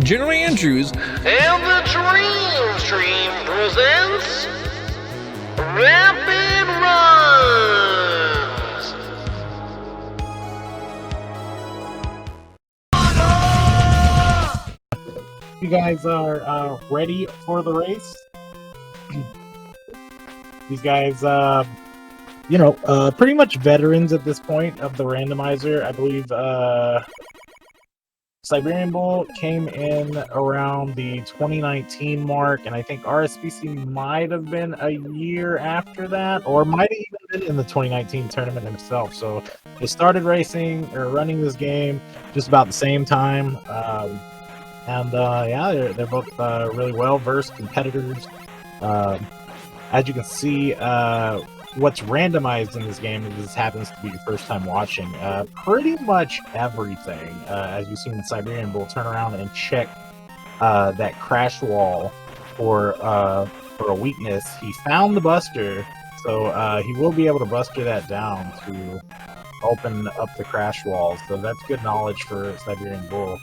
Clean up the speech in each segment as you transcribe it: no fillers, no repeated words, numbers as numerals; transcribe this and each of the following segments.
General Andrews, and the Dream Stream presents Rapid Runs! You guys are ready for the race? These guys, pretty much veterans at this point of the randomizer. I believe Siberian Bull came in around the 2019 mark, and I think RSPC might have been a year after that, or might have even been in the 2019 tournament himself. So they started racing or running this game just about the same time. They're both really well-versed competitors. As you can see, what's randomized in this game, if this happens to be your first time watching, pretty much everything. As you've seen, Siberian Bull turn around and check that crash wall for a weakness. He found the buster, so he will be able to buster that down to open up the crash walls. So that's good knowledge for Siberian Bull.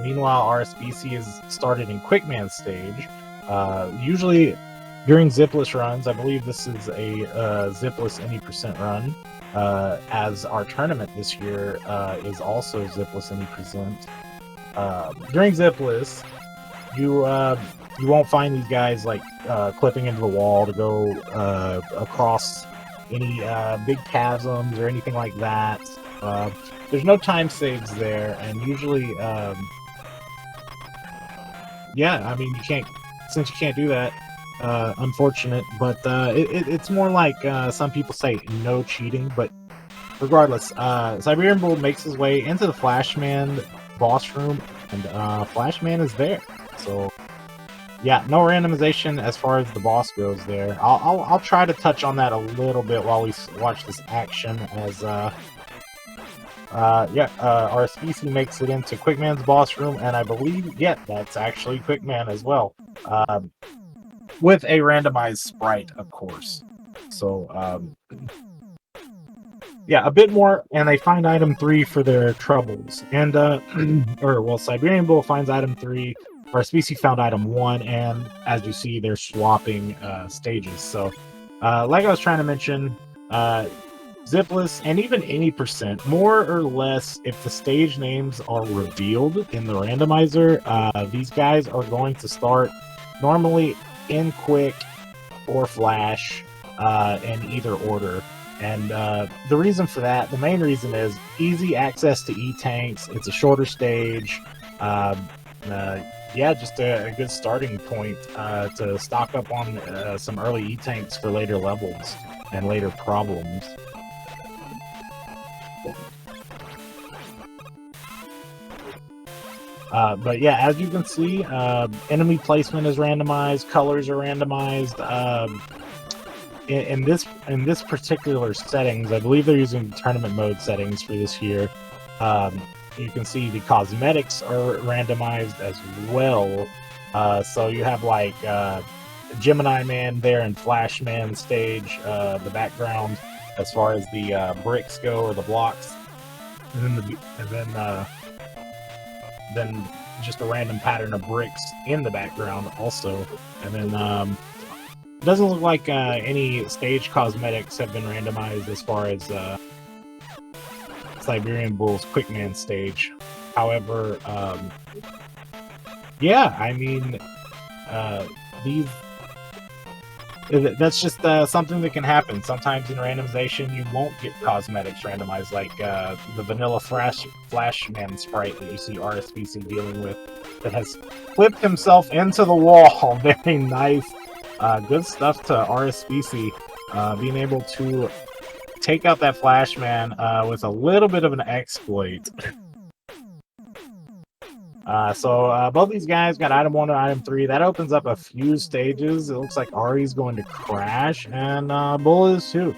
Meanwhile, RSBC is started in Quickman stage. Usually during zipless runs, I believe this is a zipless any percent run, as our tournament this year is also zipless any percent. During zipless, you won't find these guys like clipping into the wall to go across any big chasms or anything like that. There's no time saves there, and usually, you can't, since you can't do that, unfortunate, but it's more like some people say no cheating, but regardless, Siberian Bull makes his way into the Flashman boss room, and Flashman is there. So yeah, no randomization as far as the boss goes there. I'll try to touch on that a little bit while we watch this action as RSPC makes it into Quickman's boss room, and I believe, that's actually Quickman as well. With a randomized sprite, of course. So, a bit more, and they find item 3 for their troubles. And, Siberian Bull finds item 3, RSPC found item 1, and as you see, they're swapping stages. So, like I was trying to mention, zipless and even any percent, more or less, if the stage names are revealed in the randomizer, these guys are going to start normally in quick or flash, in either order. And the reason for that, the main reason, is easy access to E-tanks. It's a shorter stage. Just a good starting point to stock up on some early E-tanks for later levels and later problems. As you can see, enemy placement is randomized, colors are randomized. In this particular settings, I believe they're using tournament mode settings for this year. You can see the cosmetics are randomized as well. So you have like Gemini Man there in Flash Man stage, the background as far as the bricks go, or the blocks, and then just a random pattern of bricks in the background also. And then it doesn't look like any stage cosmetics have been randomized as far as Siberian Bull's Quickman stage. However, that's just something that can happen. Sometimes in randomization, you won't get cosmetics randomized, like the vanilla Flashman sprite that you see RSPC dealing with, that has flipped himself into the wall. Very nice. Good stuff to RSPC, being able to take out that Flashman with a little bit of an exploit. Both these guys got item 1 and item 3. That opens up a few stages. It looks like Ari's going to crash, and Bull is too.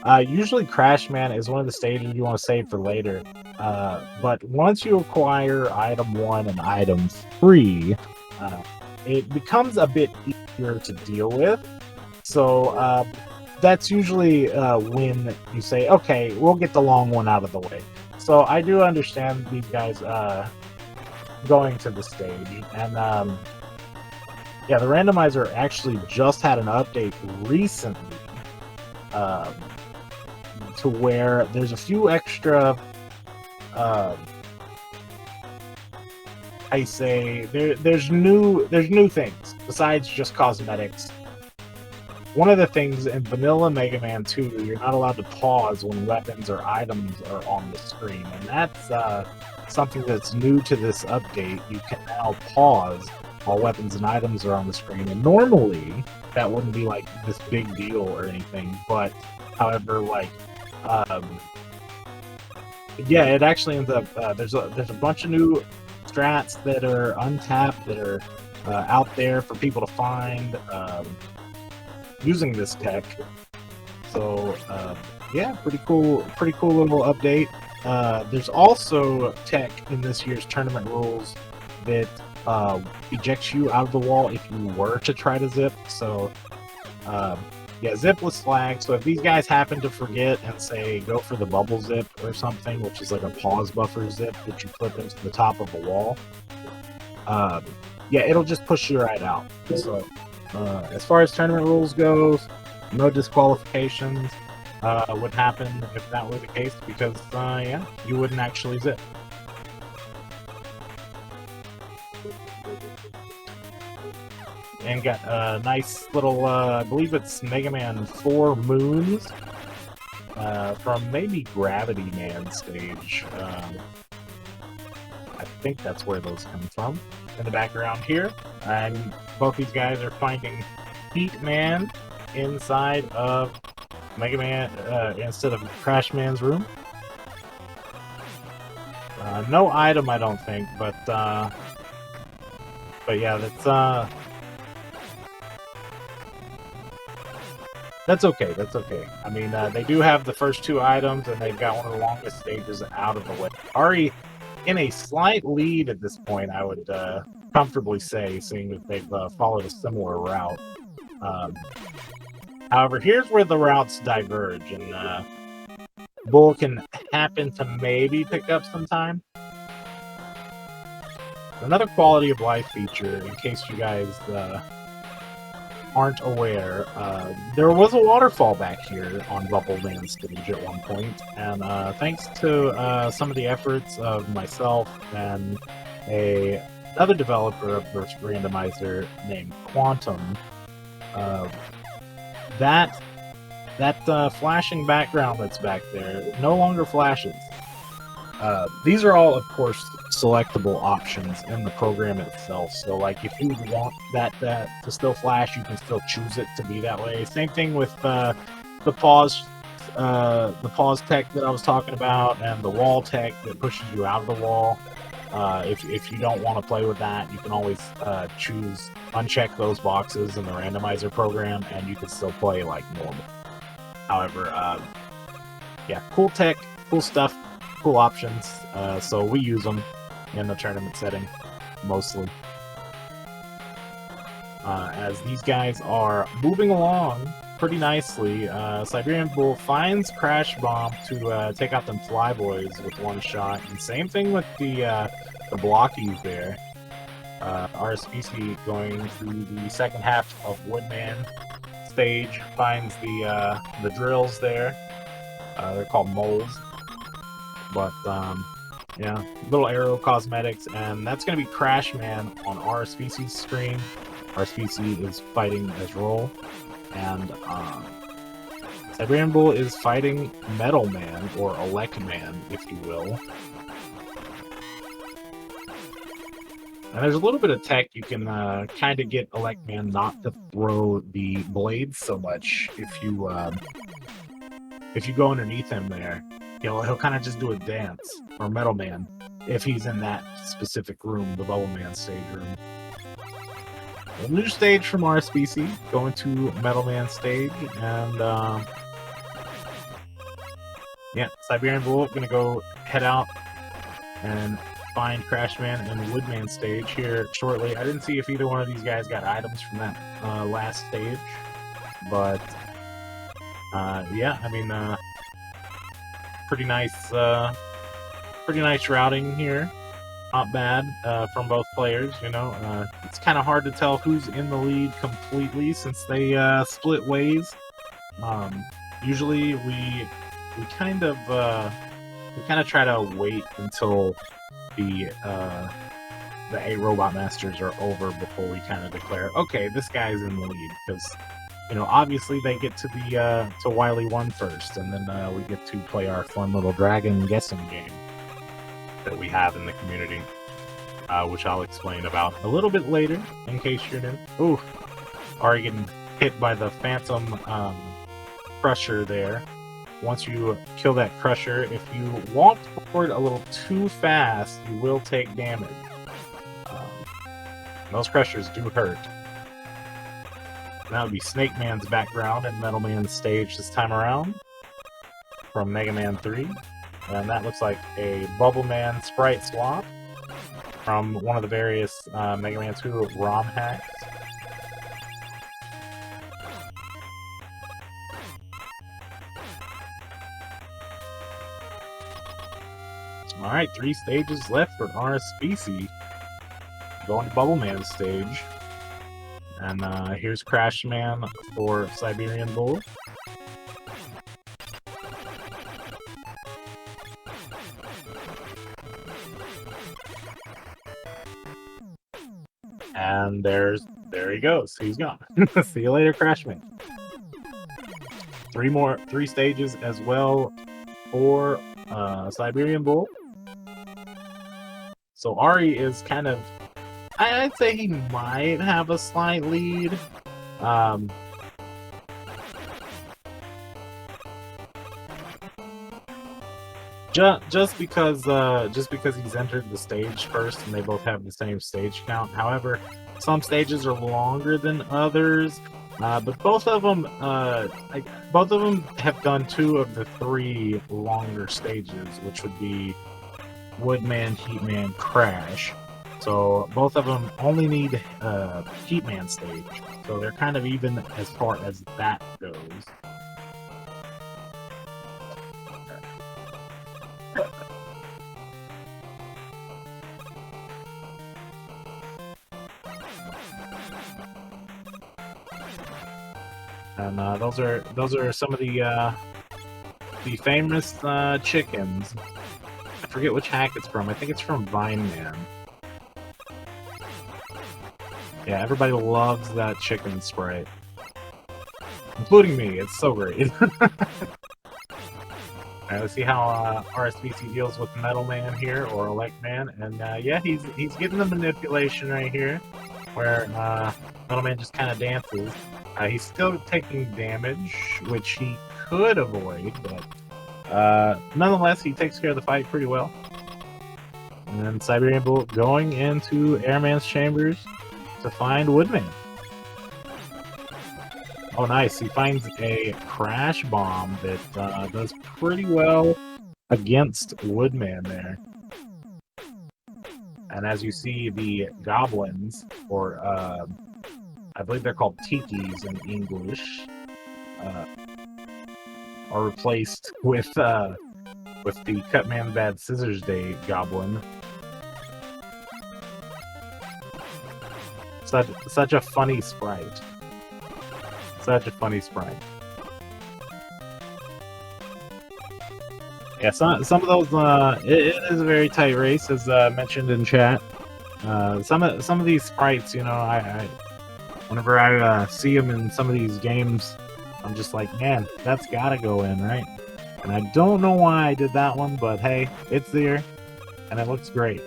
Usually Crash Man is one of the stages you want to save for later. But once you acquire item 1 and item 3, it becomes a bit easier to deal with. So that's usually when you say, okay, we'll get the long one out of the way. So I do understand these guys going to the stage. And yeah, the randomizer actually just had an update recently to where there's a few extra I say there's new things besides just cosmetics. One of the things in vanilla Mega Man 2, you're not allowed to pause when weapons or items are on the screen, and that's something that's new to this update. You can now pause while weapons and items are on the screen, and normally that wouldn't be like this big deal or anything, but however, like yeah, it actually ends up there's a bunch of new strats that are untapped that are out there for people to find using this tech. So yeah, pretty cool little update. There's also tech in this year's tournament rules that ejects you out of the wall if you were to try to zip. So yeah, zipless flag. So if these guys happen to forget and say go for the bubble zip or something, which is like a pause buffer zip that you clip into the top of a wall, yeah, it'll just push you right out. So as far as tournament rules goes, no disqualifications would happen if that were the case, because yeah, you wouldn't actually zip. And got a nice little, I believe it's Mega Man 4 moons from maybe Gravity Man stage. I think that's where those come from. In the background here, and both these guys are finding Heat Man inside of Mega Man instead of Crash Man's room. No item, I don't think, but yeah, that's okay. That's okay. I mean, they do have the first two items, and they've got one of the longest stages out of the way. Already in a slight lead at this point, I would comfortably say, seeing that they've followed a similar route. However, here's where the routes diverge, and Bull can happen to maybe pick up some time. Another quality of life feature, in case you guys aren't aware, there was a waterfall back here on Bubble Man stage at one point, and thanks to some of the efforts of myself and another developer of this randomizer named Quantum, that flashing background that's back there no longer flashes. These are all, of course, selectable options in the program itself. So, like, if you want that to still flash, you can still choose it to be that way. Same thing with the pause tech that I was talking about, and the wall tech that pushes you out of the wall. If you don't want to play with that, you can always uncheck those boxes in the randomizer program, and you can still play like normal. However, yeah, cool tech, cool stuff, cool options. So we use them in the tournament setting mostly. As these guys are moving along pretty nicely, Siberian Bull finds Crash Bomb to take out them Flyboys with one shot, and same thing with the blockies there. RSPC going through the second half of Woodman stage finds the drills there. They're called moles, but yeah, little arrow cosmetics, and that's going to be Crash Man on RSPC's screen. RSPC is fighting as Roll, and Siberian Bull is fighting Metal Man, or Elect Man, if you will. And there's a little bit of tech you can kind of get Elect Man not to throw the blades so much if you go underneath him there. He'll kind of just do a dance, or Metal Man, if he's in that specific room, the Bubble Man stage room. A new stage from RSPC, going to Metal Man stage, and yeah, Siberian Bull gonna go head out and find Crash Man and Woodman stage here shortly. I didn't see if either one of these guys got items from that last stage, but yeah, I mean, pretty nice routing here. not bad from both players. You know, it's kind of hard to tell who's in the lead completely since they split ways. Usually we kind of try to wait until the 8 robot masters are over before we kind of declare, okay, this guy's in the lead, because you know, obviously they get to the to Wily 1 first, and then we get to play our fun little dragon guessing game that we have in the community, which I'll explain about a little bit later, in case you're new. Ooh, already getting hit by the phantom crusher there. Once you kill that crusher, if you walk forward a little too fast, you will take damage. Those crushers do hurt. That would be Snake Man's background and Metal Man's stage this time around from Mega Man 3. And that looks like a Bubble Man sprite swap from one of the various Mega Man 2 ROM hacks. Alright, 3 stages left for RSPC. Going to Bubble Man's stage. And here's Crash Man for Siberian Bull. And there he goes. He's gone. See you later, Crash Man. 3 stages as well for Siberian Bull. So Ari is kind of, I'd say he might have a slight lead. Just because he's entered the stage first, and they both have the same stage count. However, some stages are longer than others, but both of them have done 2 of the 3 longer stages, which would be Woodman, Heatman, Crash. So both of them only need Heatman stage. So they're kind of even as far as that goes. And those are some of the famous chickens. I forget which hack it's from. I think it's from Vine Man. Yeah, everybody loves that chicken sprite. Including me, it's so great. Alright, let's see how RSPC deals with Metal Man here, or Elect Man. And yeah, he's getting the manipulation right here, where Metal Man just kind of dances. He's still taking damage, which he could avoid, but nonetheless, he takes care of the fight pretty well. And then Siberian Bull going into Airman's chambers to find Woodman. Oh, nice. He finds a crash bomb that does pretty well against Woodman there. And as you see, the goblins, or I believe they're called tikis in English, are replaced with the Cutman Bad Scissors Day goblin. Such a funny sprite. Such a funny sprite. Yeah, some of those it is a very tight race, as mentioned in chat. Some of these sprites, you know, I whenever I see them in some of these games, I'm just like, man, that's gotta go in, right? And I don't know why I did that one, but hey, it's there, and it looks great.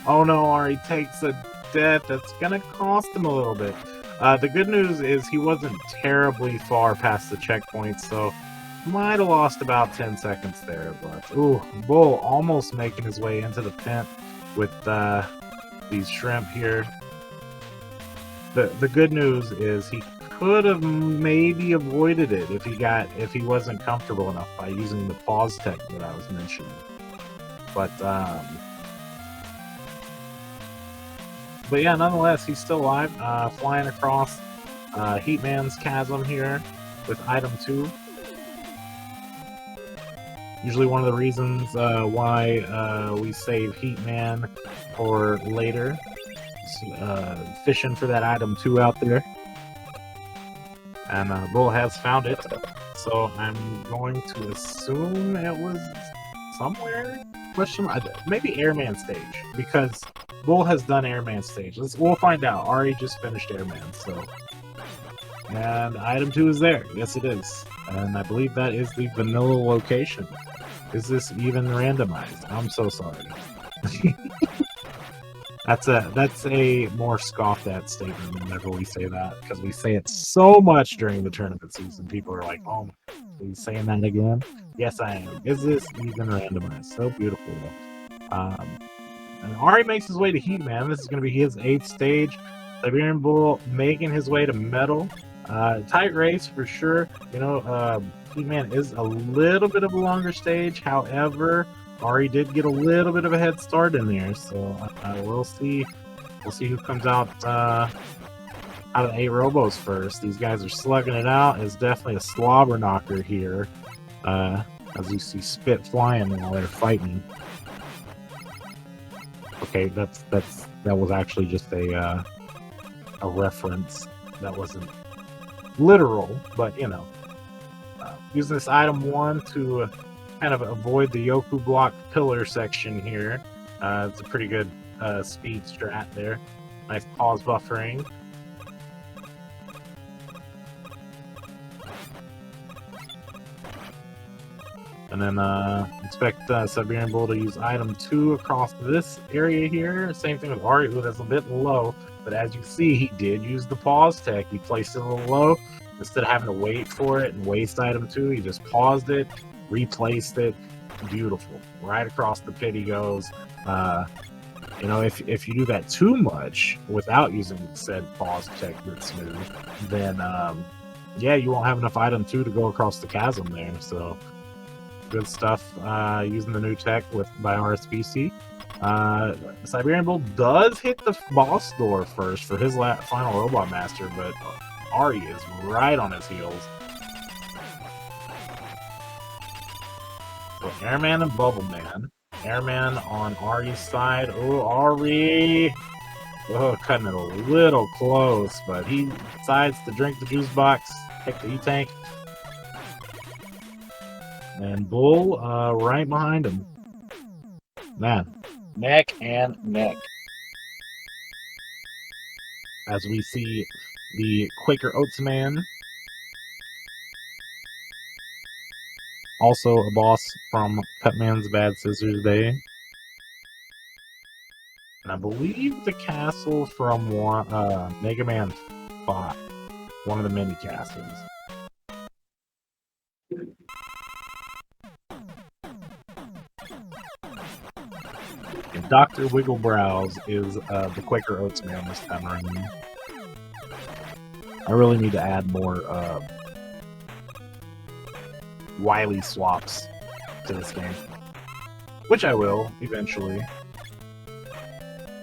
Oh no, Ari takes a death. That's gonna cost him a little bit. The good news is he wasn't terribly far past the checkpoint, so might have lost about 10 seconds there. But ooh, Bull almost making his way into the pit with these shrimp here. The good news is he could have maybe avoided it if he wasn't comfortable enough by using the pause tech that I was mentioning. But yeah, nonetheless, he's still alive, flying across Heatman's chasm here with item 2. Usually one of the reasons why we save Heatman for later. Fishing for that item 2 out there. And Bull has found it. So I'm going to assume it was somewhere? Maybe Airman stage. Because Bull has done Airman stage. We'll find out. Ari just finished Airman, so... And item 2 is there. Yes, it is. And I believe that is the vanilla location. Is this even randomized? I'm so sorry. That's a more scoffed at statement whenever we say that, because we say it so much during the tournament season. People are like, "Oh, are you saying that again?" Yes, I am. Is this even randomized? So beautiful, though. And Ari makes his way to Heatman. This is going to be his 8th stage. Siberian Bull making his way to Metal. Tight race for sure. You know, Heatman is a little bit of a longer stage. However, Ari did get a little bit of a head start in there, so we'll see. We'll see who comes out of the 8 robos first. These guys are slugging it out. It's definitely a slobber knocker here, as you see spit flying while they're fighting. Okay, that was actually just a reference. That wasn't literal, but you know, using this item 1 to kind of avoid the Yoku block pillar section here. It's a pretty good speed strat there. Nice pause buffering. And then expect Siberian Bull to use item 2 across this area here. Same thing with Ari, who that's a bit low. But as you see, he did use the pause tech. He placed it a little low. Instead of having to wait for it and waste item 2, he just paused it, replaced it. Beautiful. Right across the pit he goes. You know, if you do that too much without using said pause tech that's smooth, then yeah, you won't have enough item 2 to go across the chasm there. So good stuff using the new tech by RSPC. Siberian Bull does hit the boss door first for his final Robot Master, but Ari is right on his heels. So Airman and Bubbleman. Airman on Ari's side. Oh, Ari! Oh, cutting it a little close, but he decides to drink the juice box, take the E-Tank. And Bull right behind him. Man, neck and neck. As we see the Quaker Oats Man, also a boss from Cutman's Bad Scissors Day. And I believe the castle from Mega Man 5, one of the mini castles. And Dr. Wigglebrows is the Quaker Oats Man this time around. I really need to add more Wily swaps to this game, which I will eventually.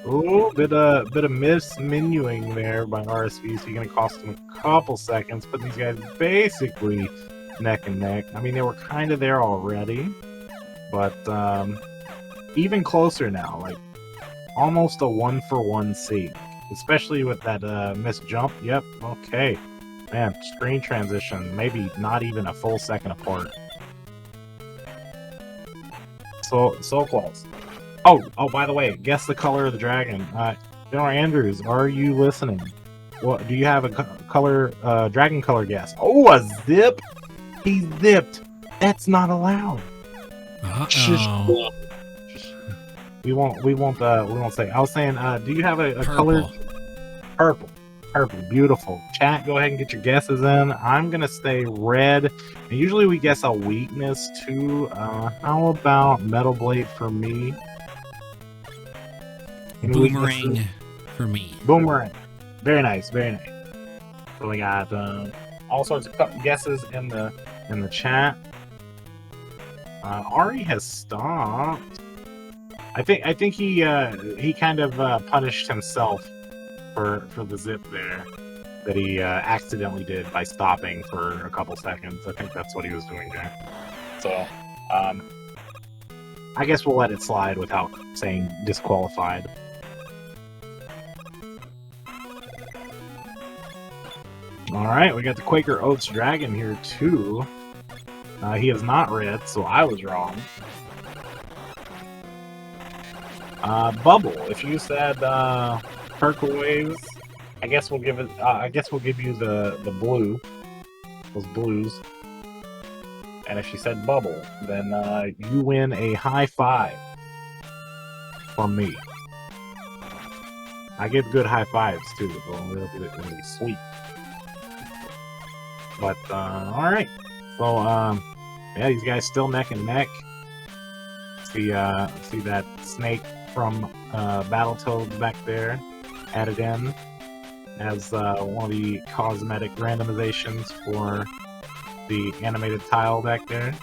Ooh, bit of mismenuing there by RSVC. Gonna cost him a couple seconds, but these guys basically neck and neck. I mean, they were kind of there already, but even closer now. Like almost a 1-for-1 seat, especially with that missed jump. Yep. Okay. Man, screen transition, maybe not even a full second apart. So close. Oh, by the way, guess the color of the dragon. General Andrews, are you listening? What do you have a color, dragon color guess? Oh, a zip. He zipped. That's not allowed. Uh-oh. We won't say. I was saying, do you have a color? Purple. Purple. Beautiful. Chat, go ahead and get your guesses in. I'm gonna stay red. And usually we guess a weakness too. How about Metal Blade for me? Boomerang for me. Boomerang. Very nice. Very nice. So we got all sorts of guesses in the chat. Ari has stopped. I think he kind of punished himself for the zip there that he accidentally did by stopping for a couple seconds. I think that's what he was doing there. So I guess we'll let it slide without saying disqualified. Alright, we got the Quaker Oats Dragon here too. He is not red, so I was wrong. Bubble, if you said purple waves, I guess we'll give it. I guess we'll give you the blue, those blues. And if she said bubble, then you win a high five from me. I give good high fives too, so it'll be sweet. But all right, so yeah, these guys still neck and neck. See that snake from Battletoads back there added in as one of the cosmetic randomizations for the animated tile back there.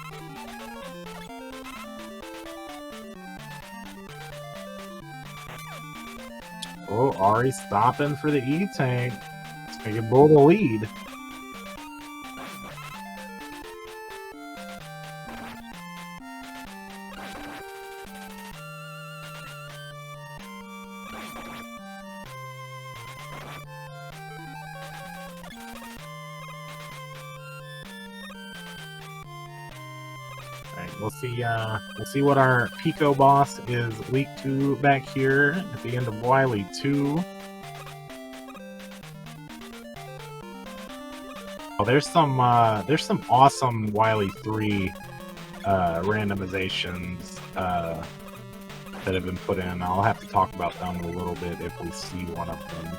Oh, Ari stopping for the E-tank. It's gonna give Bull the lead. We'll see what our Pico boss is weak to back here at the end of Wily 2. Oh, there's some awesome Wily 3 randomizations that have been put in. I'll have to talk about them a little bit if we see one of them.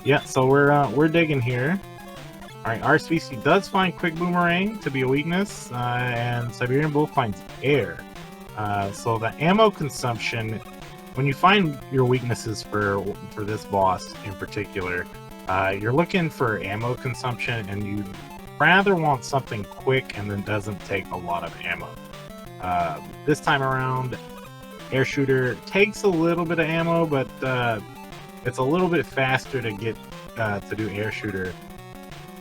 Yeah, so we're digging here. Alright, our species does find Quick Boomerang to be a weakness, and Siberian Bull finds air. So the ammo consumption, when you find your weaknesses for this boss in particular, you're looking for ammo consumption, and you rather want something quick and then doesn't take a lot of ammo. This time around, Air Shooter takes a little bit of ammo, but it's a little bit faster to get to do Air Shooter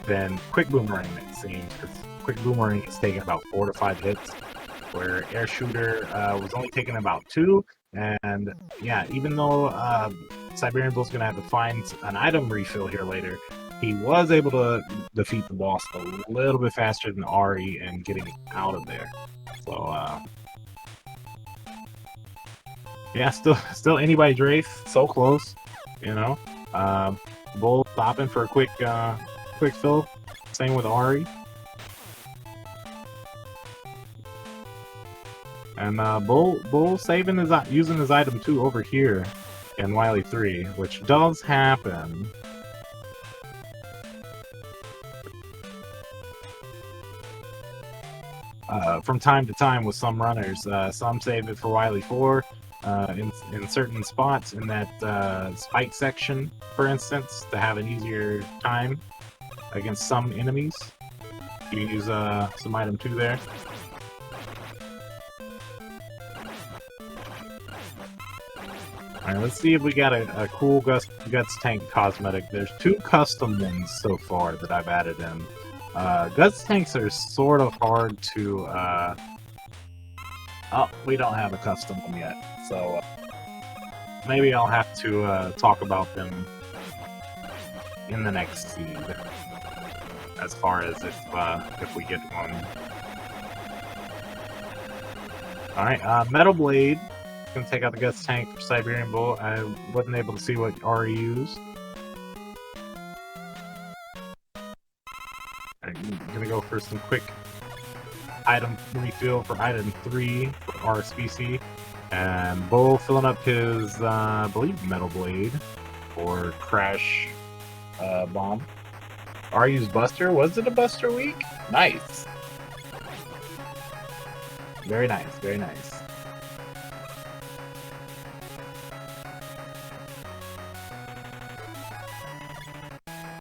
than Quick Boomerang, it seems, because Quick Boomerang is taking about 4 to 5 hits, where Air Shooter was only taking about 2, and yeah, even though Siberian Bull's going to have to find an item refill here later, he was able to defeat the boss a little bit faster than Ari and getting out of there. So, yeah, still anybody's race, so close, you know. Bull stopping for a quick fill. Same with Ari. And Bull saving using his item 2 over here in Wily 3, which does happen. From time to time with some runners. Some save it for Wily 4. In certain spots in that spike section, for instance, to have an easier time against some enemies. You can use some item 2 there. Alright, let's see if we got a cool Guts Tank cosmetic. There's 2 custom ones so far that I've added in. Guts Tanks are sort of hard to... Oh, we don't have a custom one yet, so maybe I'll have to talk about them in the next seed, as far as if we get one. Alright, Metal Blade. Gonna take out the Guts Tank for Siberian Bull. I wasn't able to see what Ari used. I'm gonna go for some quick item refill for item 3 for our species. And Bull filling up his, I believe, Metal Blade for Crash Bomb. Ari's Buster? Was it a Buster week? Nice! Very nice, very nice.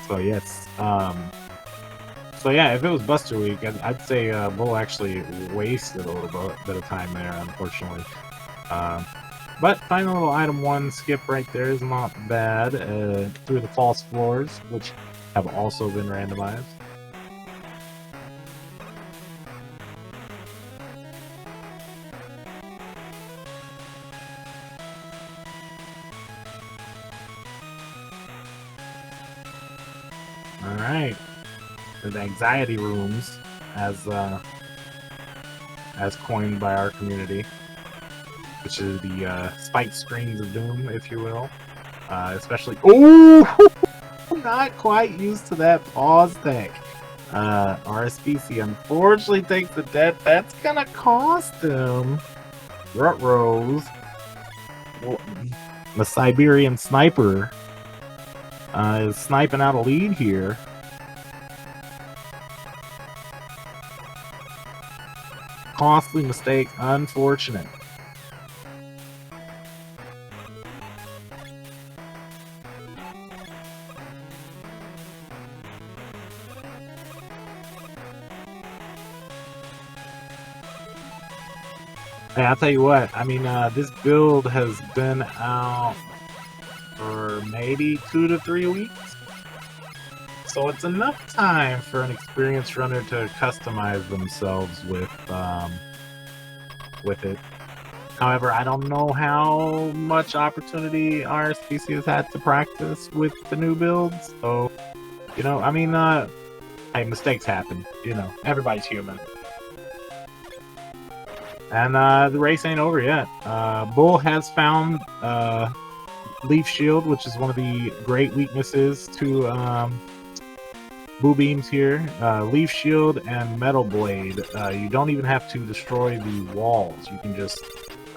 So yes, so yeah, if it was Buster Week, I'd say Bull actually wasted a little bit of time there, unfortunately. But finding a little item 1 skip right there is not bad, through the false floors, which have also been randomized. Alright. The anxiety rooms, as coined by our community, which is the spike screens of doom, if you will. Especially, oh, not quite used to that pause tech. RSPC unfortunately takes the death. That's gonna cost him. Rutrose, the Siberian sniper, is sniping out a lead here. Costly mistake, unfortunate. Hey, I'll tell you what, I mean, this build has been out for maybe 2 to 3 weeks. So it's enough time for an experienced runner to customize themselves with it. However, I don't know how much opportunity RSPC has had to practice with the new builds. So, you know, I mean, hey, mistakes happen. You know, everybody's human. And the race ain't over yet. Bull has found Leaf Shield, which is one of the great weaknesses to Boo Beams here. Leaf Shield and Metal Blade. You don't even have to destroy the walls. You can just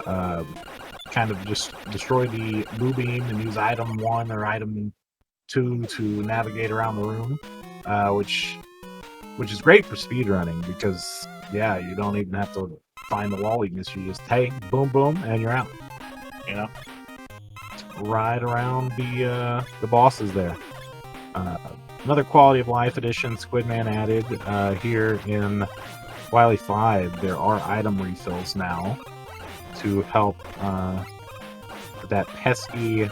kind of just destroy the Boo Beam and use item 1 or item 2 to navigate around the room, which is great for speedrunning because, yeah, you don't even have to find the wall weakness. You just, hey, boom, boom, and you're out. You know? Right around the bosses there. Another quality of life addition Squidman added here in Wily 5. There are item refills now to help with that pesky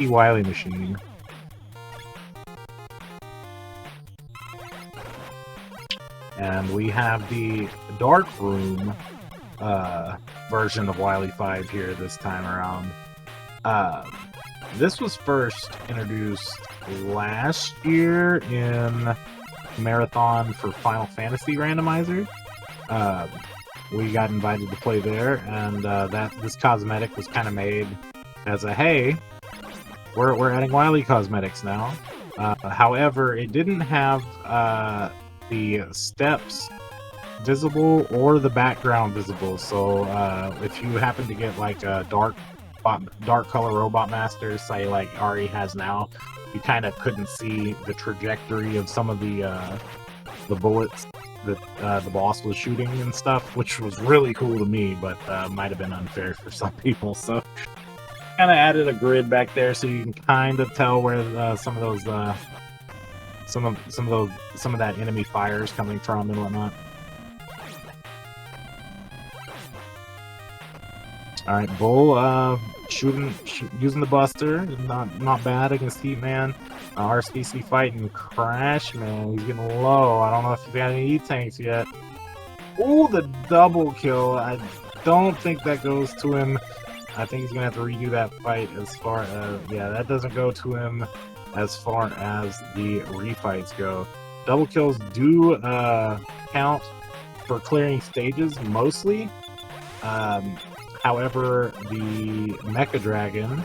Wily machine. And we have the Dark Room version of Wily 5 here this time around. This was first introduced last year in Marathon for Final Fantasy Randomizer. We got invited to play there, and this cosmetic was kind of made as a, hey, we're adding Wily cosmetics now. However, it didn't have the steps visible or the background visible, so if you happen to get like a dark color robot master, say like Ari has now, you kind of couldn't see the trajectory of some of the bullets that the boss was shooting and stuff, which was really cool to me, but might have been unfair for some people. So kind of added a grid back there so you can kind of tell where some of those some of that enemy fire is coming from and whatnot. All right, Bull using the Buster, not bad against Heat Man. RSPC fighting Crash Man. He's getting low. I don't know if he's got any E-tanks yet. Oh, the double kill. I don't think that goes to him. I think he's gonna have to redo that fight as far as, yeah, that doesn't go to him as far as the refights go. Double kills do count for clearing stages mostly. However, the Mecha Dragon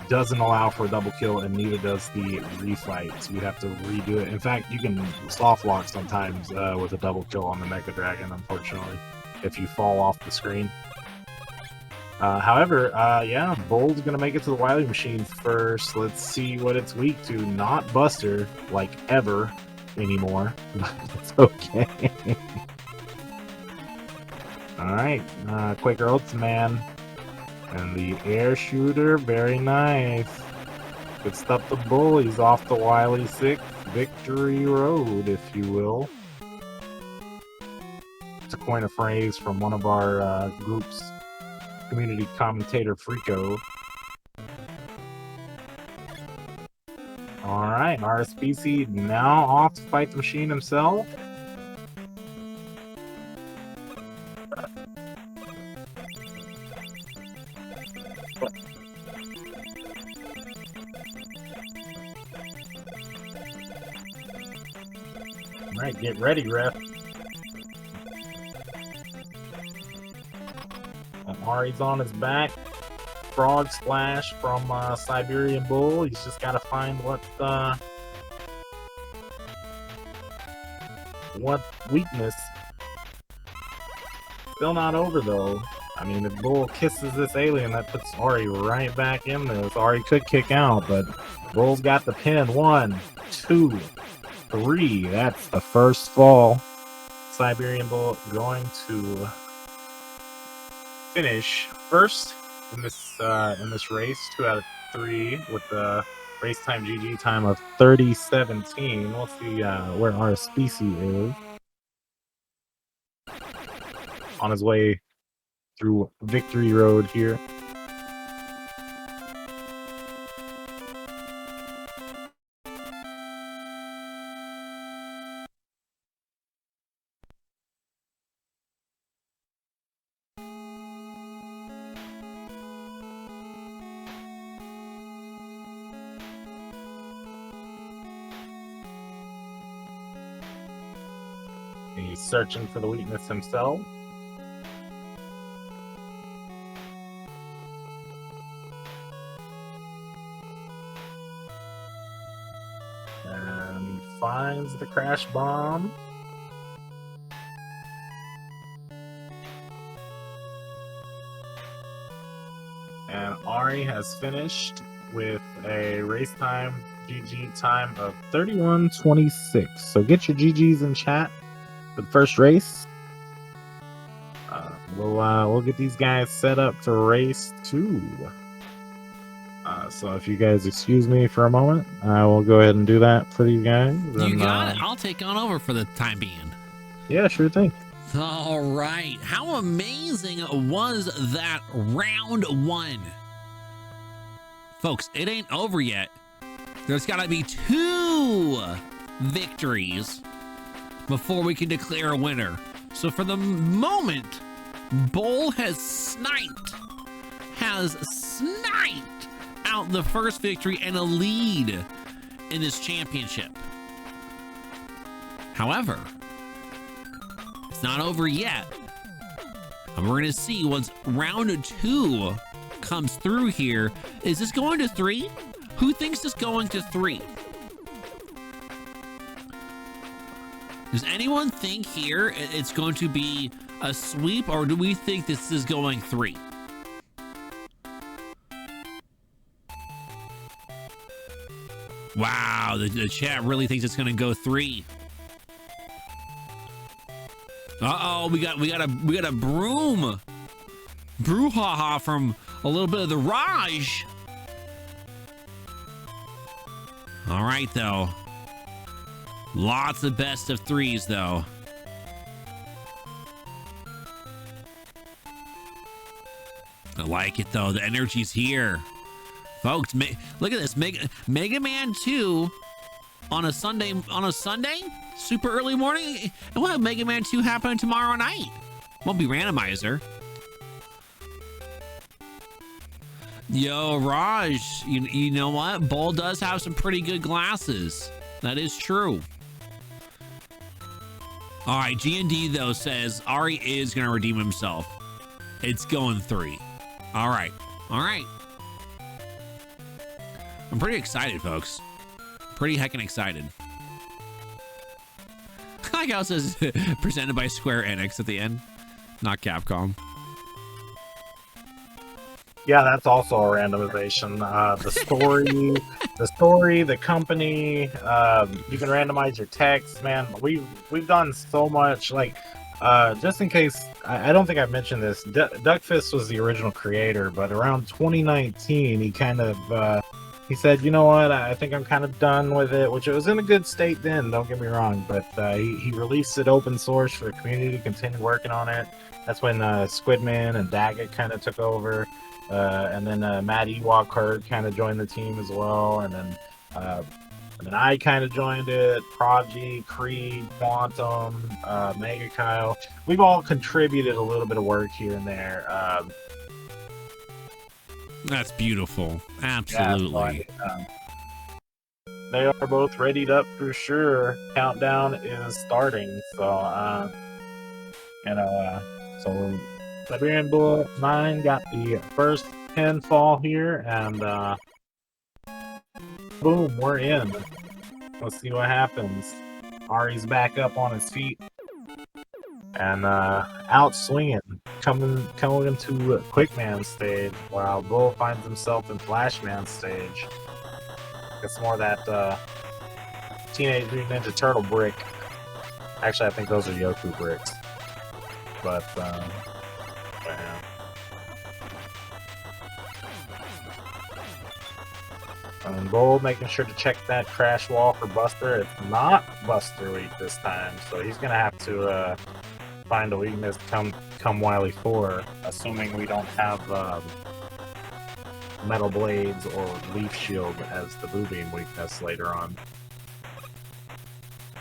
doesn't allow for a double kill, and neither does the refight. So you have to redo it. In fact, you can soft lock sometimes with a double kill on the Mecha Dragon, unfortunately, if you fall off the screen. However, yeah, Bull's gonna make it to the Wily machine first. Let's see what it's weak to. Not Buster, like ever anymore. It's okay. Alright, Quaker Oats Man. And the air shooter, very nice. Good stuff to Bull. He's off the Wily 6 victory road, if you will. To coin a phrase from one of our group's community commentator, Freako. Alright, RSPC now off to fight the machine himself. Alright, get ready, ref. And Ari's on his back. Frog splash from Siberian Bull. He's just got to find what weakness. Still not over though. I mean, if Bull kisses this alien, that puts Ari right back in this. Ari could kick out, but Bull's got the pin. 1, 2, 3. That's the first fall. Siberian Bull going to finish first in this race. 2 out of 3 with the race time GG time of 30:17. We'll see where our species is on his way through Victory Road here. He's searching for the weakness himself. And finds the crash bomb. And Ari has finished with a race time GG time of 31:26. So get your GGs in chat for the first race. We'll get these guys set up for race 2. So if you guys excuse me for a moment, I will go ahead and do that for you guys. You got it. I'll take on over for the time being. Yeah, sure thing. All right. How amazing was that round 1? Folks, it ain't over yet. There's got to be 2 victories before we can declare a winner. So for the moment, Bull has sniped out the first victory and a lead in this championship. However, it's not over yet. And we're going to see once round 2 comes through here. Is this going to 3? Who thinks it's going to 3? Does anyone think here it's going to be a sweep, or do we think this is going 3? Wow, the chat really thinks it's going to go 3. Uh-oh, we got a brouhaha from a little bit of the Raj. All right, though. Lots of best of 3s, though. I like it, though. The energy's here. Folks, look at this. Mega Man 2 on a Sunday? Super early morning? And we'll have Mega Man 2 happen tomorrow night. Won't be randomizer. Yo, Raj, you know what? Bull does have some pretty good glasses. That is true. All right, G&D, though, says Ari is going to redeem himself. It's going 3. All right. All right. I'm pretty excited, folks. Pretty heckin' excited. Like how it says presented by Square Enix at the end, not Capcom. Yeah, that's also a randomization. The story, the company. You can randomize your text, man. We've done so much. Like, just in case, I don't think I mentioned this. Duckfist was the original creator, but around 2019, he kind of he said, you know what? I think I'm kind of done with it, which it was in a good state then. Don't get me wrong, but he released it open source for the community to continue working on it. That's when Squidman and Daggett kind of took over. And then Matt Ewok kind of joined the team as well, and then I kind of joined it. Prodigy, Creed, Quantum, Mega Kyle. We've all contributed a little bit of work here and there. That's beautiful. Absolutely. Yeah, they are both readied up for sure. Countdown is starting, so so Siberian Bull 9 got the first pinfall here, and boom, we're in. Let's see what happens. Ari's back up on his feet and out swinging, coming into Quickman stage, while Bull finds himself in Flashman stage. It's more that Teenage Mutant Ninja Turtle brick. Actually, I think those are Yoku bricks. But yeah. And Bull making sure to check that crash wall for Buster. It's not Buster weak this time, so he's gonna have to find a weakness come Wily 4, assuming we don't have Metal Blades or Leaf Shield as the Boo Beam weakness later on.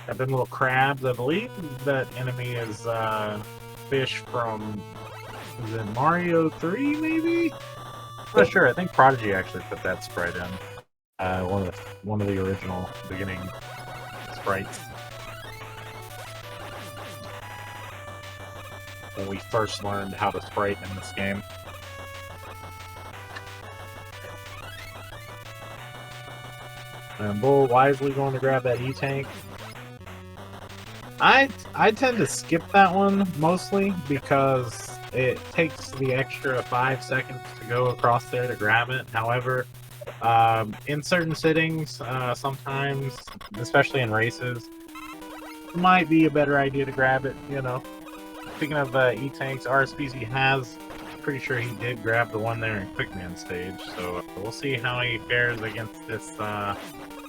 Got them little crabs. I believe that enemy is fish from, is it Mario 3 maybe? I'm not sure. I think Prodigy actually put that sprite in. One of the original beginning sprites. When we first learned how to sprite in this game. And Bull wisely going to grab that E-Tank. I tend to skip that one mostly because it takes the extra 5 seconds to go across there to grab it. However, in certain settings, sometimes, especially in races, it might be a better idea to grab it, you know. Speaking of E-Tanks, RSPC has, pretty sure he did grab the one there in Quickman stage, so we'll see how he fares against this, I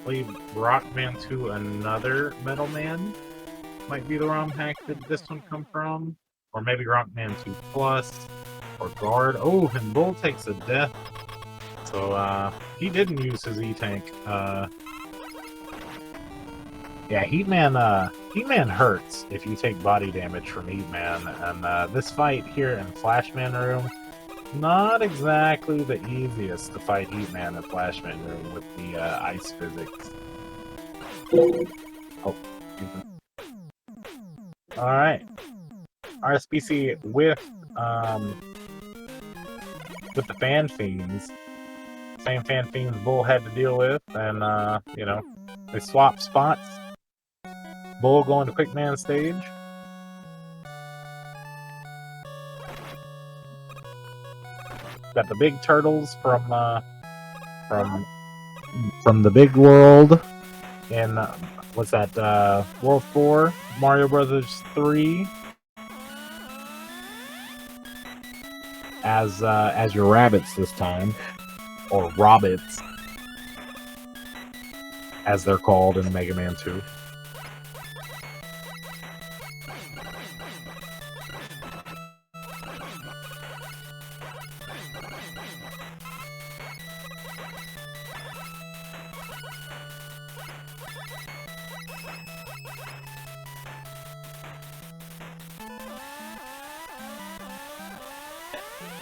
believe Rockman 2 Another Metal Man might be the ROM hack that this one come from, or maybe Rockman 2 Plus, or Guard. Oh, and Bull takes a death, so he didn't use his E-Tank. Yeah, Heatman hurts if you take body damage from Heatman, and this fight here in Flashman Room, not exactly the easiest to fight Heatman in Flashman Room with the ice physics. Oh, alright. RSPC with the Fan Fiends. Same Fan Fiends Bull had to deal with, and you know, they swap spots. Bull going to Quickman stage. Got the big turtles from the big world in what's that? World 4, Mario Brothers 3. As your rabbits this time, or Robbits, as they're called in Mega Man 2.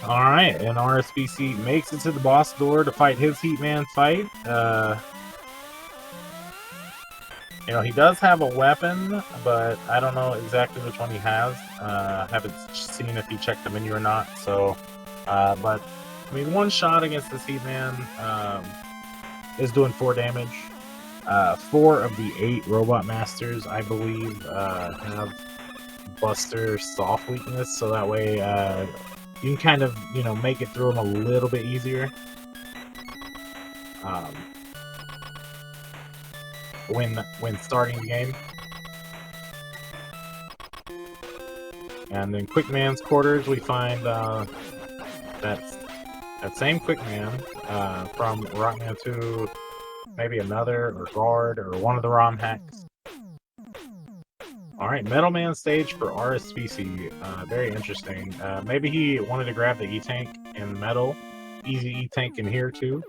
Alright, and RSPC makes it to the boss door to fight his Heatman fight. You know, he does have a weapon, but I don't know exactly which one he has. Haven't seen if he checked the menu or not, so... but, I mean, one shot against this Heatman is doing 4 damage. 4 of the 8 Robot Masters, I believe, have Buster soft weakness, so that way, you can kind of, you know, make it through them a little bit easier. When starting the game. And in Quickman's quarters, we find that same Quickman from Rockman 2, maybe Another, or Guard, or one of the ROM hacks. Alright, Metal Man stage for RSPC. Very interesting. Maybe he wanted to grab the E-Tank in Metal. Easy E-Tank in here, too.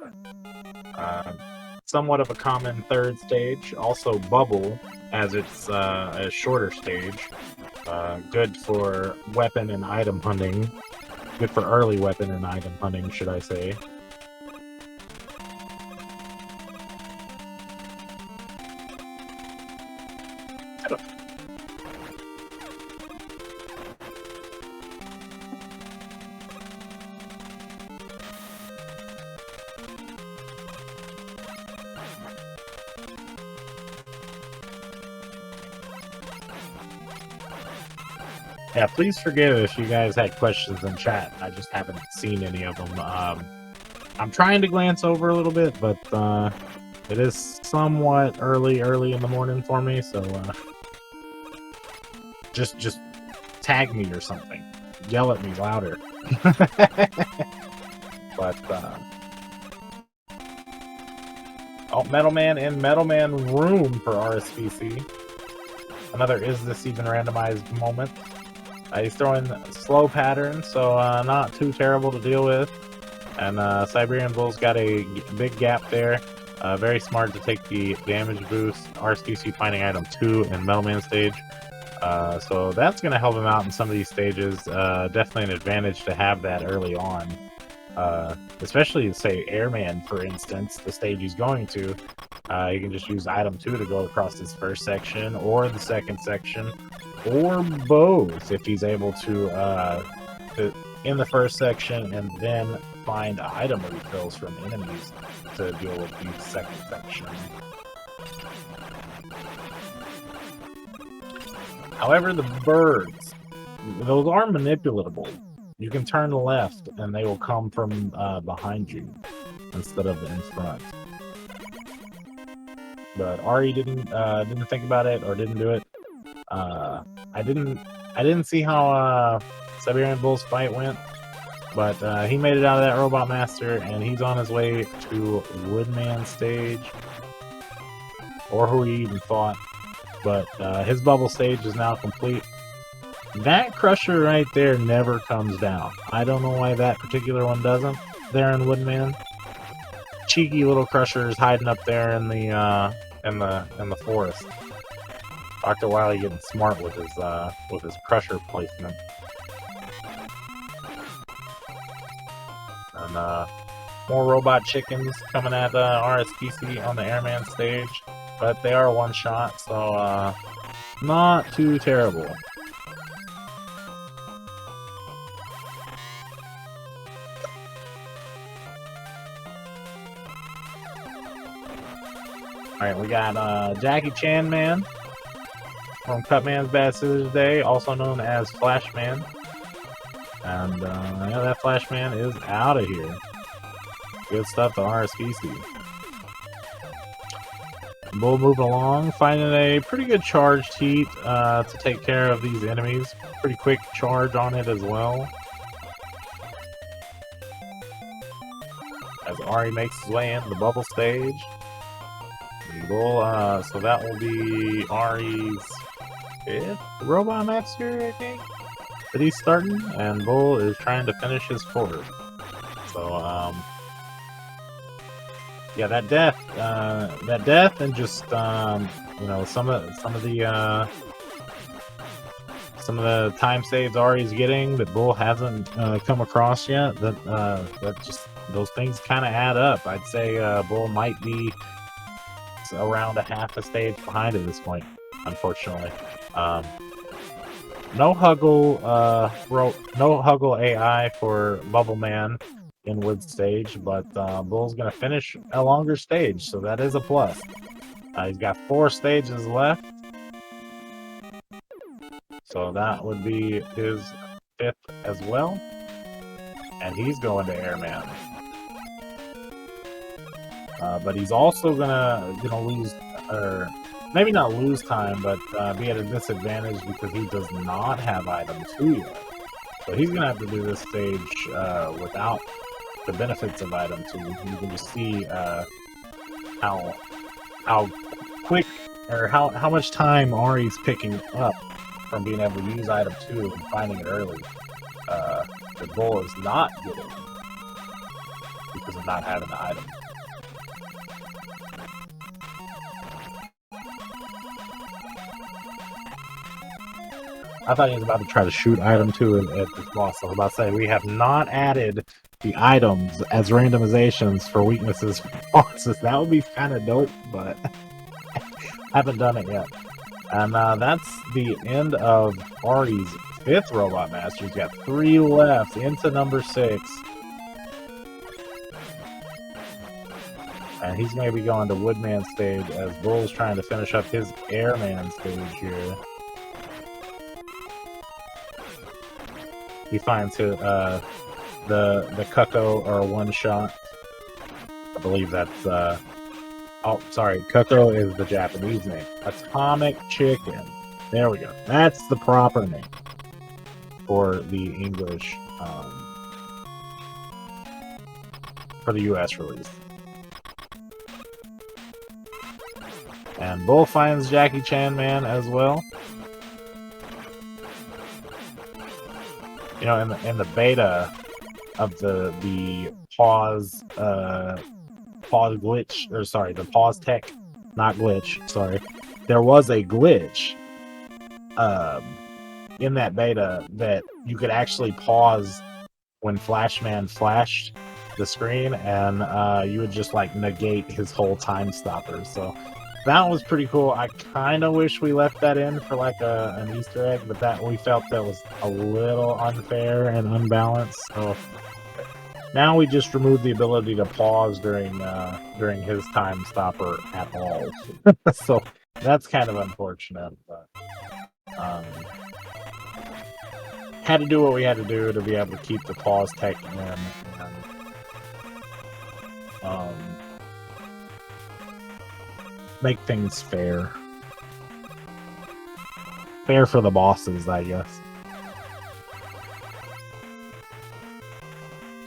Somewhat of a common third stage. Also Bubble, as it's a shorter stage. Good for weapon and item hunting. Good for early weapon and item hunting, should I say. Yeah, please forgive if you guys had questions in chat. I just haven't seen any of them. I'm trying to glance over a little bit, but it is somewhat early in the morning for me, so just tag me or something. Yell at me louder. But oh, Metal Man in Metal Man Room for RSVC. Another is this even randomized moment. He's throwing slow patterns, so not too terrible to deal with. And Siberian Bull's got a big gap there. Very smart to take the damage boost. RSVC finding item 2 in Metal Man stage. So that's going to help him out in some of these stages. Definitely an advantage to have that early on. Especially, say, Airman, for instance, the stage he's going to. You can just use item 2 to go across this first section, or the second section, or both, if he's able to in the first section, and then find item refills from enemies to deal with the second section. However, the birds, those are manipulatable. You can turn left, and they will come from behind you instead of in front. But Ari didn't think about it or didn't do it. I didn't see how Siberian Bull's fight went, but he made it out of that Robot Master, and he's on his way to Woodman stage, or who he even thought. But his bubble stage is now complete. That Crusher right there never comes down. I don't know why that particular one doesn't. There in Woodman, cheeky little Crusher is hiding up there in the forest. Dr. Wily getting smart with his Crusher placement. And more robot chickens coming at RSPC on the Airman stage, but they are one shot, so not too terrible. Alright, we got Jackie Chan Man from Cutman's Bad Scissors Day, also known as Flashman. And yeah, that Flashman is out of here. Good stuff to RSVC. Bull moving along, finding a pretty good charged heat to take care of these enemies. Pretty quick charge on it as well. As Ari makes his way into the bubble stage. Bull, so that will be Ari's 5th Robot Master, I think, that he's starting, and Bull is trying to finish his 4th. So, yeah, that death, and just you know, some of the time saves Ari's getting that Bull hasn't come across yet. That just, those things kind of add up. I'd say Bull might be around a half a stage behind at this point, unfortunately. No Huggle AI for Bubble Man in Wood stage, but Bull's gonna finish a longer stage, so that is a plus. He's got 4 stages left, so that would be his 5th as well, and he's going to Airman. But he's also gonna lose, or maybe not lose time, but be at a disadvantage because he does not have item 2 yet. So he's gonna have to do this stage without the benefits of item 2. You can just see how quick, or how much time Ari's picking up from being able to use item 2 and finding it early. The Bull is not getting because of not having the item. I thought he was about to try to shoot item 2 at this boss. I was about to say, we have not added the items as randomizations for weaknesses for bosses. That would be kind of dope, but haven't done it yet. And that's the end of Ari's 5th Robot Master. He's got 3 left into number 6. And he's going to be going to Woodman stage as Bull's trying to finish up his Airman stage here. he finds his, the Cucko or one shot. I believe that's oh, sorry, Cucko is the Japanese name. Atomic Chicken. There we go. That's the proper name for the English, for the US release. And Bull finds Jackie Chan Man as well. You know, in the beta of the pause glitch, or sorry, the pause tech, not glitch, sorry. There was a glitch in that beta that you could actually pause when Flashman flashed the screen, and you would just like negate his whole time stopper. So that was pretty cool. I kind of wish we left that in for like an Easter egg, but that we felt that was a little unfair and unbalanced. So now we just removed the ability to pause during his time stopper at all. So that's kind of unfortunate, but had to do what we had to do to be able to keep the pause tech in, and make things fair. Fair for the bosses, I guess.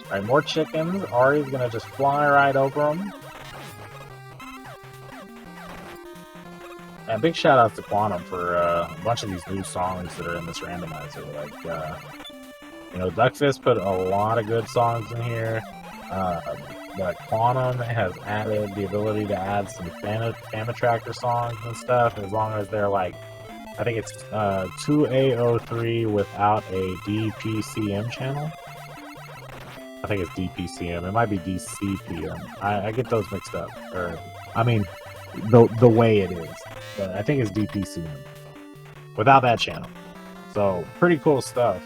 Alright, more chickens. Ari's gonna just fly right over them. And big shout out to Quantum for a bunch of these new songs that are in this randomizer. Like, you know, Duckfist put a lot of good songs in here. But Quantum has added the ability to add some Family Tracker songs and stuff, as long as they're like, I think it's 2A03 without a DPCM channel. I think it's DPCM. It might be DCPM. I get those mixed up. Or, I mean, the way it is. But I think it's DPCM. Without that channel. So, pretty cool stuff.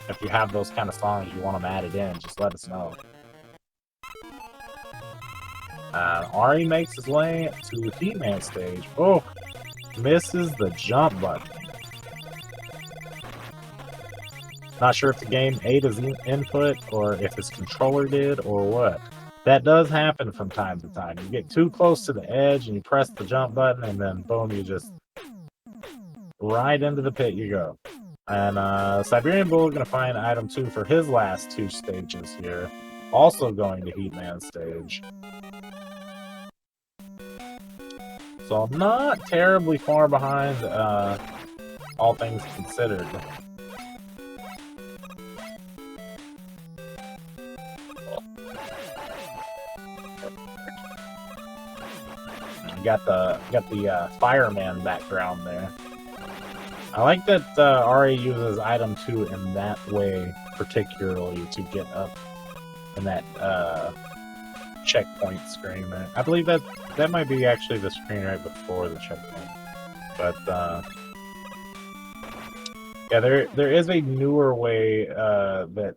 If you have those kind of songs, you want them added in, just let us know. Ari makes his way to the Heatman stage. Oh, misses the jump button. Not sure if the game ate his input, or if his controller did, or what. That does happen from time to time. You get too close to the edge, and you press the jump button, and then boom, you just right into the pit you go. And Siberian Bull is going to find item 2 for his last 2 stages here. Also going to Heatman stage. So not terribly far behind, all things considered. You got the fireman background there. I like that Ari uses item 2 in that way, particularly to get up in that checkpoint screen there. I believe that might be actually the screen right before the checkpoint. But yeah, there is a newer way that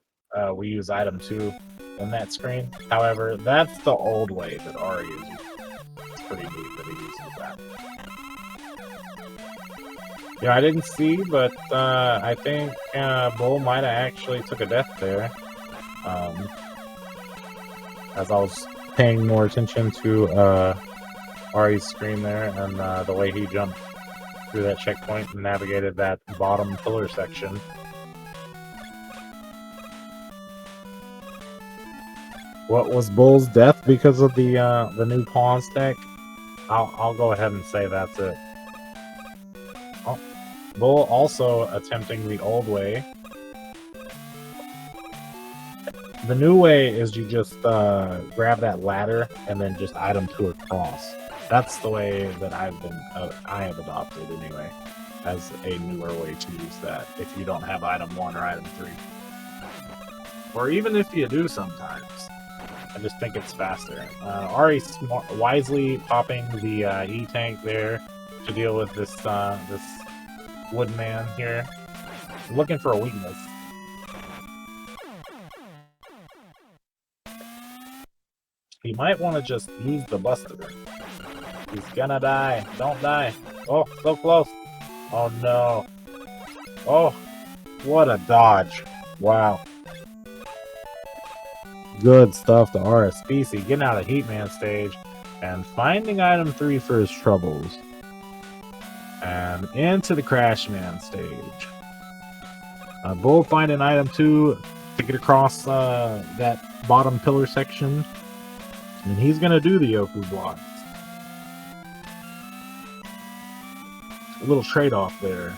we use item 2 in that screen. However, that's the old way that Ari uses. It's pretty neat that he uses that. Yeah, I didn't see, but I think Bull might have actually took a death there. As I was paying more attention to Ari's screen there, and the way he jumped through that checkpoint and navigated that bottom pillar section. What was Bull's death because of the new pause tech? I'll go ahead and say that's it. Oh, Bull also attempting the old way. The new way is you just grab that ladder and then just item 2 across. That's the way that I have adopted anyway, as a newer way to use that. If you don't have item 1 or item 3, or even if you do sometimes, I just think it's faster. Ari wisely popping the E-tank there to deal with this this woodman here, looking for a weakness. He might want to just use the Buster. He's gonna die. Don't die. Oh, so close. Oh no. Oh, what a dodge. Wow. Good stuff to RSPC. Getting out of Heatman stage and finding item 3 for his troubles. And into the Crashman stage. Bull finding item 2 to get across that bottom pillar section. And he's going to do the Yoku blocks. A little trade-off there.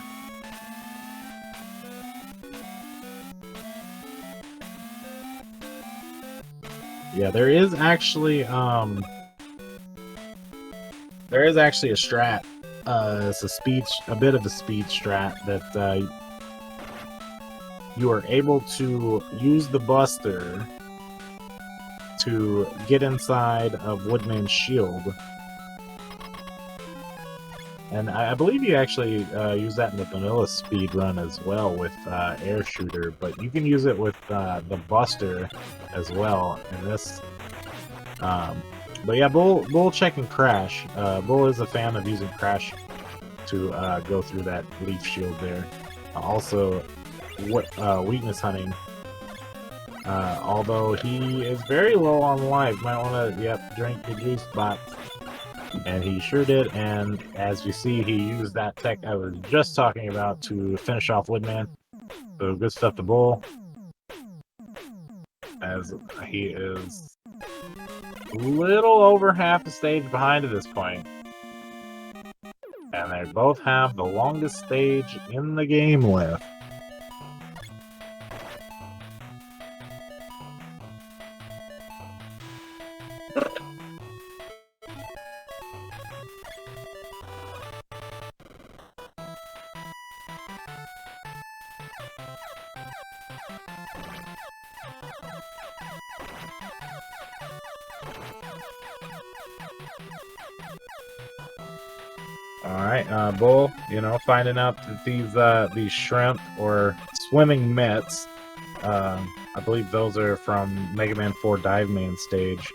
Yeah, there is actually a strat. It's a bit of a speed strat that you are able to use the Buster to get inside of Woodman's shield. And I believe you actually use that in the vanilla speed run as well with Air Shooter, but you can use it with the Buster as well in this. But yeah, Bull checking Crash. Bull is a fan of using Crash to go through that leaf shield there. Also, weakness hunting. Although he is very low on life, might want to drink the juice box. And he sure did, and as you see, he used that tech I was just talking about to finish off Woodman. So good stuff to Bull. As he is a little over half a stage behind at this point. And they both have the longest stage in the game left. Alright, Bull, finding out that these shrimp or swimming mitts, I believe those are from Mega Man 4 Dive Main stage,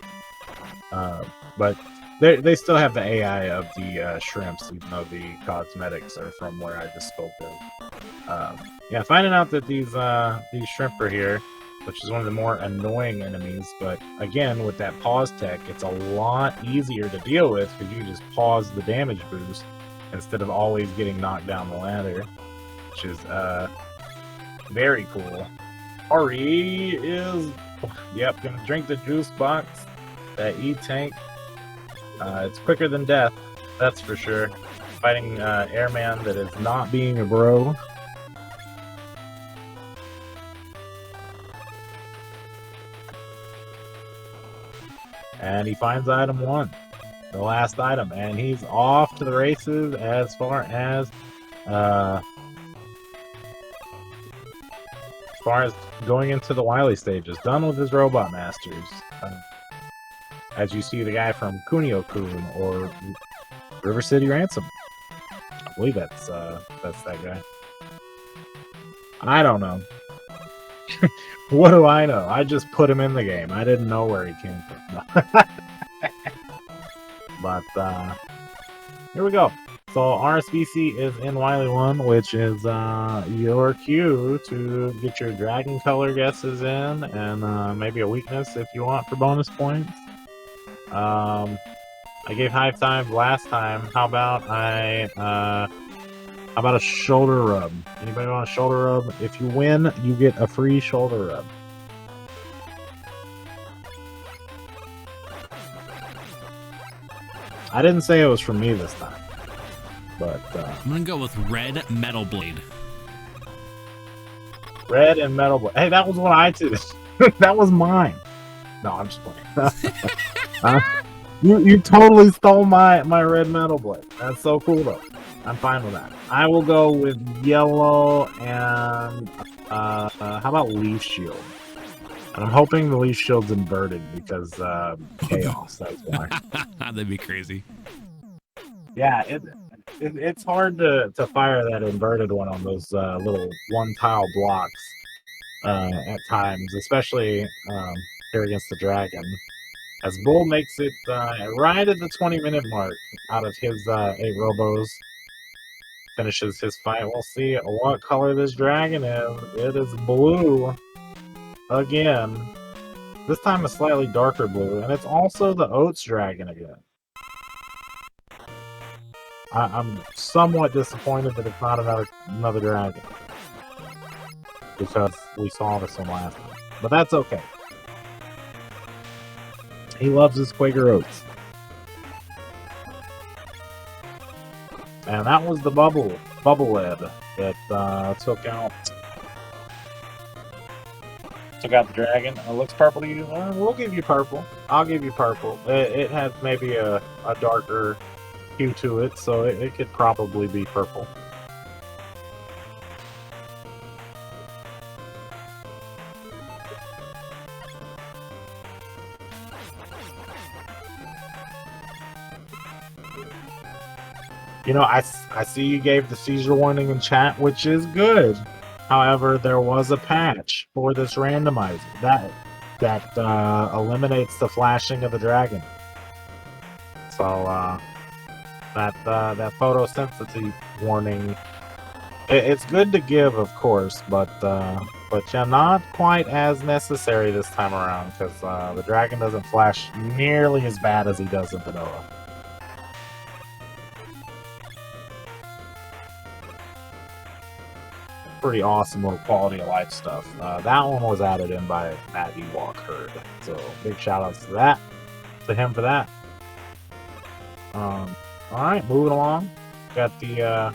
but they still have the AI of the shrimps, even though the cosmetics are from where I just spoke of. Yeah, finding out that these shrimp are here, which is one of the more annoying enemies, but again, with that pause tech, it's a lot easier to deal with because you just pause the damage boost instead of always getting knocked down the ladder, which is very cool. Ari is, gonna drink the juice box, that E-Tank. It's quicker than death, that's for sure. Fighting Airman that is not being a bro. And he finds item 1. The last item, and he's off to the races as far as going into the Wily stages. Done with his Robot Masters. As you see the guy from Kunio-kun or River City Ransom. I believe that's that guy. I don't know. What do I know? I just put him in the game. I didn't know where he came from. But here we go. So RSVC is in Wily 1, which is your cue to get your dragon color guesses in, and maybe a weakness if you want for bonus points. I gave high five last time. How about a shoulder rub? Anybody want a shoulder rub? If you win, you get a free shoulder rub. I didn't say it was from me this time, but I'm gonna go with Red Metal Blade. Red and Metal Blade. Hey, that was what I did. That was mine. No, I'm just playing. You totally stole my Red Metal Blade. That's so cool though. I'm fine with that. I will go with yellow and how about Leaf Shield? And I'm hoping the Leaf Shield's inverted because chaos. That's why. That'd be crazy. Yeah, it's hard to fire that inverted one on those little one tile blocks at times, especially here against the dragon. As Bull makes it right at the 20-minute mark out of his 8 robos. finishes his fight, we'll see what color this dragon is. It is blue again. This time a slightly darker blue, and it's also the Oats dragon again. I'm somewhat disappointed that it's not another dragon, because we saw this one last time. But that's okay. He loves his Quaker Oats. And that was the bubble head that took out the dragon. It looks purple to you. We'll give you purple. I'll give you purple. It has maybe a darker hue to it, so it could probably be purple. You know, I see you gave the seizure warning in chat, which is good. However, there was a patch for this randomizer that eliminates the flashing of the dragon. So that photosensitivity warning, it's good to give, of course, but yeah, not quite as necessary this time around, because the dragon doesn't flash nearly as bad as he does in vanilla. Pretty awesome little quality of life stuff. That one was added in by Matt Ewok Herd, so big shout outs to him for that. Alright, moving along. Got the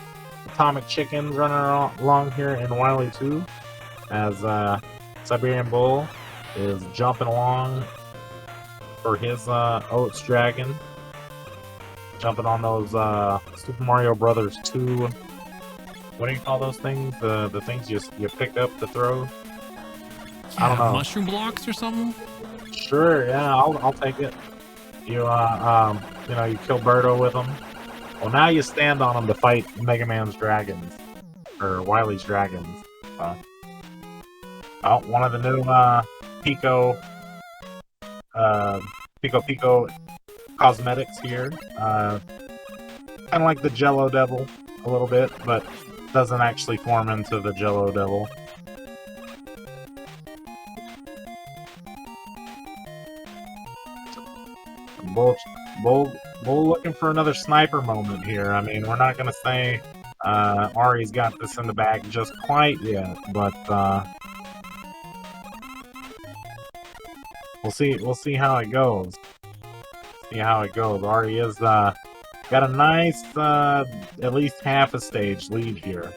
Atomic Chickens running along here in Wily 2, as Siberian Bull is jumping along for his Oats Dragon. Jumping on those Super Mario Brothers 2. What do you call those things? The things you pick up to throw? Yeah, I don't know. Mushroom blocks or something? Sure, yeah, I'll take it. You you kill Birdo with them. Well, now you stand on them to fight Mega Man's dragons, or Wily's dragons. One of the new Pico cosmetics here. Kind of like the Jello Devil a little bit, but doesn't actually form into the Jello Devil. Bull looking for another sniper moment here. I mean, we're not gonna say Ari's got this in the bag just quite yet, but we'll see how it goes. Ari is got a nice at least half a stage lead here.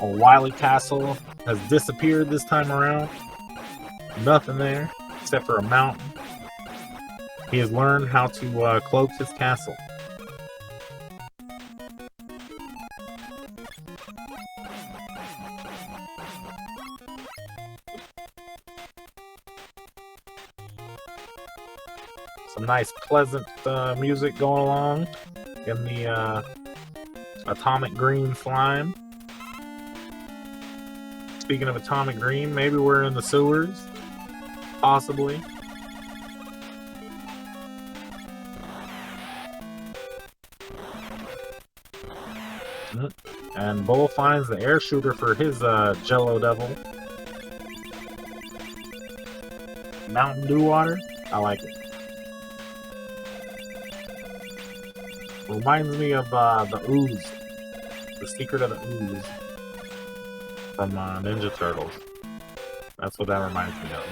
Wily Castle has disappeared this time around. Nothing there except for a mountain. He has learned how to cloak his castle. Some nice pleasant music going along in the atomic green slime. Speaking of atomic green, maybe we're in the sewers. Possibly. And Bull finds the air shooter for his Jello Devil. Mountain Dew water? I like it. Reminds me of the ooze. The secret of the ooze. From Ninja Turtles. That's what that reminds me of.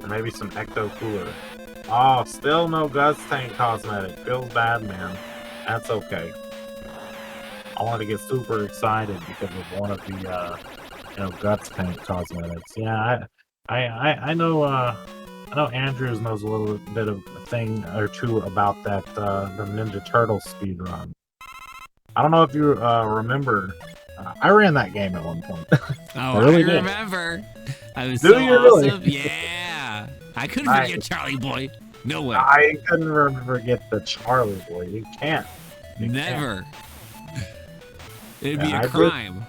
Or maybe some Ecto Cooler. Oh, still no Guts Tank cosmetic. Feels bad, man. That's okay. I wanted to get super excited because of one of the Guts Tank cosmetics. Yeah, I know Andrews knows a little bit of a thing or two about that the Ninja Turtles speedrun. I don't know if you remember. I ran that game at one point. Oh, I remember. I was so awesome. Yeah. I couldn't forget Charlie Boy. No way. I couldn't forget the Charlie Boy. You can't. Never. It'd be a crime.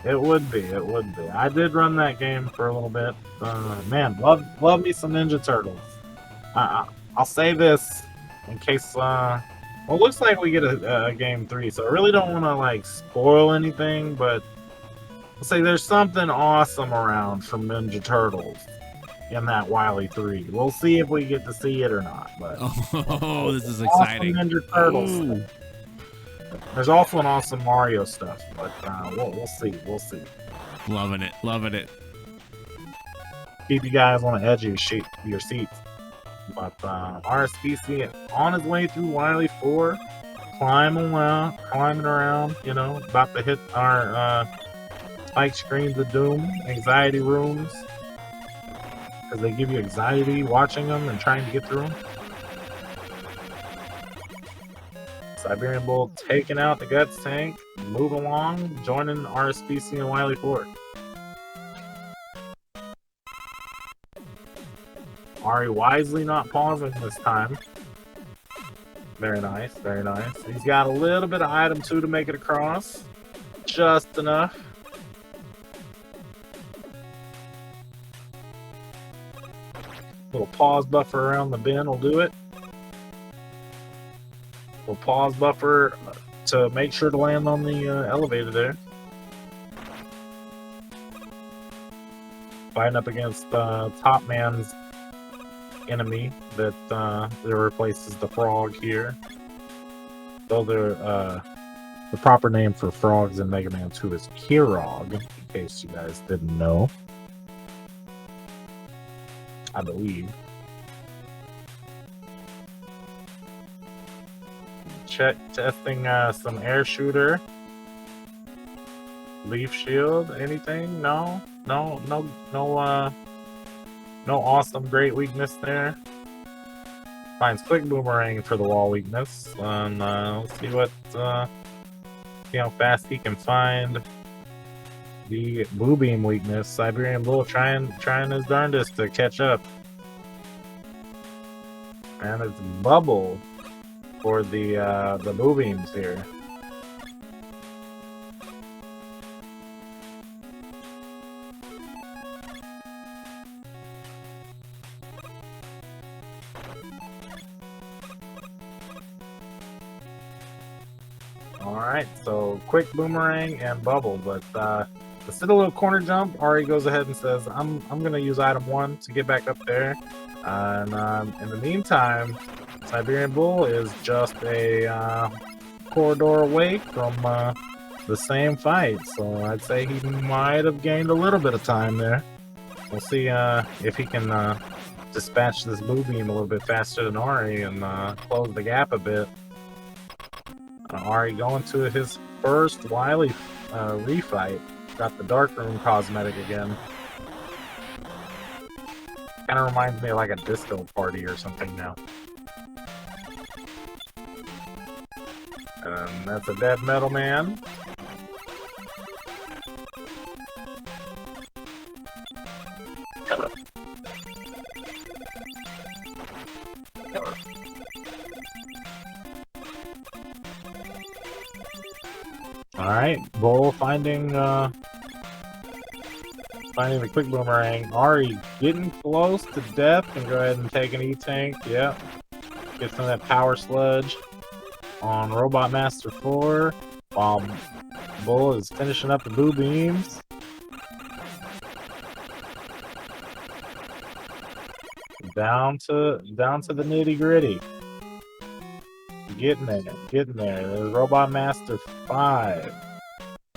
It would be. I did run that game for a little bit. Man, love me some Ninja Turtles. I'll say this in case. Well, it looks like we get a game 3, so I really don't want to like spoil anything, but I'll say there's something awesome around from Ninja Turtles in that Wily 3. We'll see if we get to see it or not. But Oh, this is awesome exciting. Ninja Turtles stuff. There's also an awesome Mario stuff, but we'll see. We'll see. Loving it. Loving it. Keep you guys on the edge of your seats. But RSPC on his way through Wily 4, climbing around, you know, about to hit our spike screens of doom, anxiety rooms, because they give you anxiety watching them and trying to get through them. Siberian Bull taking out the Guts tank, moving along, joining RSPC and Wily 4. Ari wisely not pausing this time. Very nice, very nice. He's got a little bit of item 2 to make it across. Just enough. Little pause buffer around the bin will do it. Little pause buffer to make sure to land on the elevator there. Fighting up against Top Man's enemy that replaces the frog here. Though the proper name for frogs in Mega Man 2 is Kirog, in case you guys didn't know. I believe. Testing some air shooter. Leaf shield, anything? No awesome great weakness there. Finds quick boomerang for the wall weakness. And let's see see how fast he can find the blue beam weakness. Siberian Bull trying his darndest to catch up. And it's Bubble for the blue beams here. Alright, so quick boomerang and bubble, but instead of a little corner jump, Ari goes ahead and says, I'm gonna use item 1 to get back up there. And in the meantime, Siberian Bull is just a corridor away from the same fight, so I'd say he might have gained a little bit of time there. We'll see if he can dispatch this blue beam a little bit faster than Ari and close the gap a bit. Ari going to his first Wily refight. Got the Dark Room cosmetic again. Kind of reminds me of like a disco party or something now. And that's a dead metal man. Alright, Bull finding the quick boomerang. Ari getting close to death. Can go ahead and take an E-Tank. Yep. Get some of that power sludge on Robot Master 4. While Bull is finishing up the blue beams. Down to the nitty gritty. Getting there. There's Robot Master 5.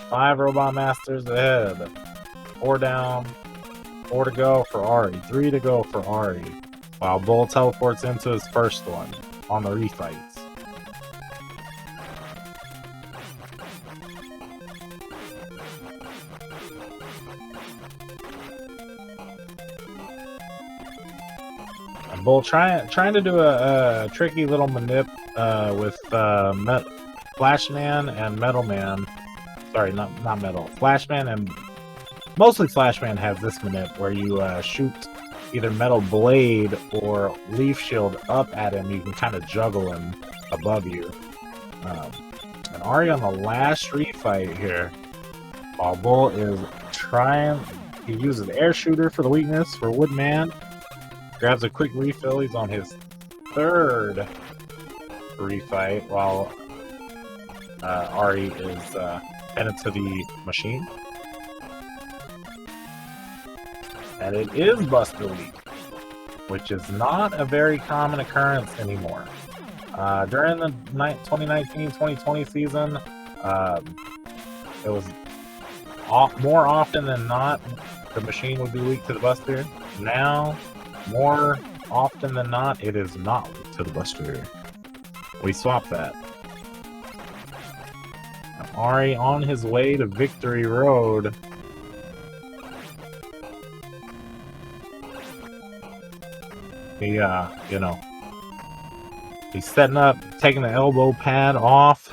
5 Robot Masters ahead. 4 down. 4 to go for Ari. 3 to go for Ari. While Bull teleports into his first one on the refights. Bull trying to do a tricky little manip with Flashman and Metal Man. Sorry, not Metal. Flashman and mostly Flashman has this manip where you shoot either Metal Blade or Leaf Shield up at him. You can kind of juggle him above you. And Ari on the last refight here, while Bull is trying, he uses Air Shooter for the weakness for Woodman. Grabs a quick refill. He's on his third refight while Ari is headed to the machine. And it is Buster Week, which is not a very common occurrence anymore. During the 2019-2020 season, it was more often than not the machine would be weak to the Buster. Now, more often than not, it is not weak to the Buster. We swapped that. Ari on his way to Victory Road. He, you know, he's setting up, taking the elbow pad off,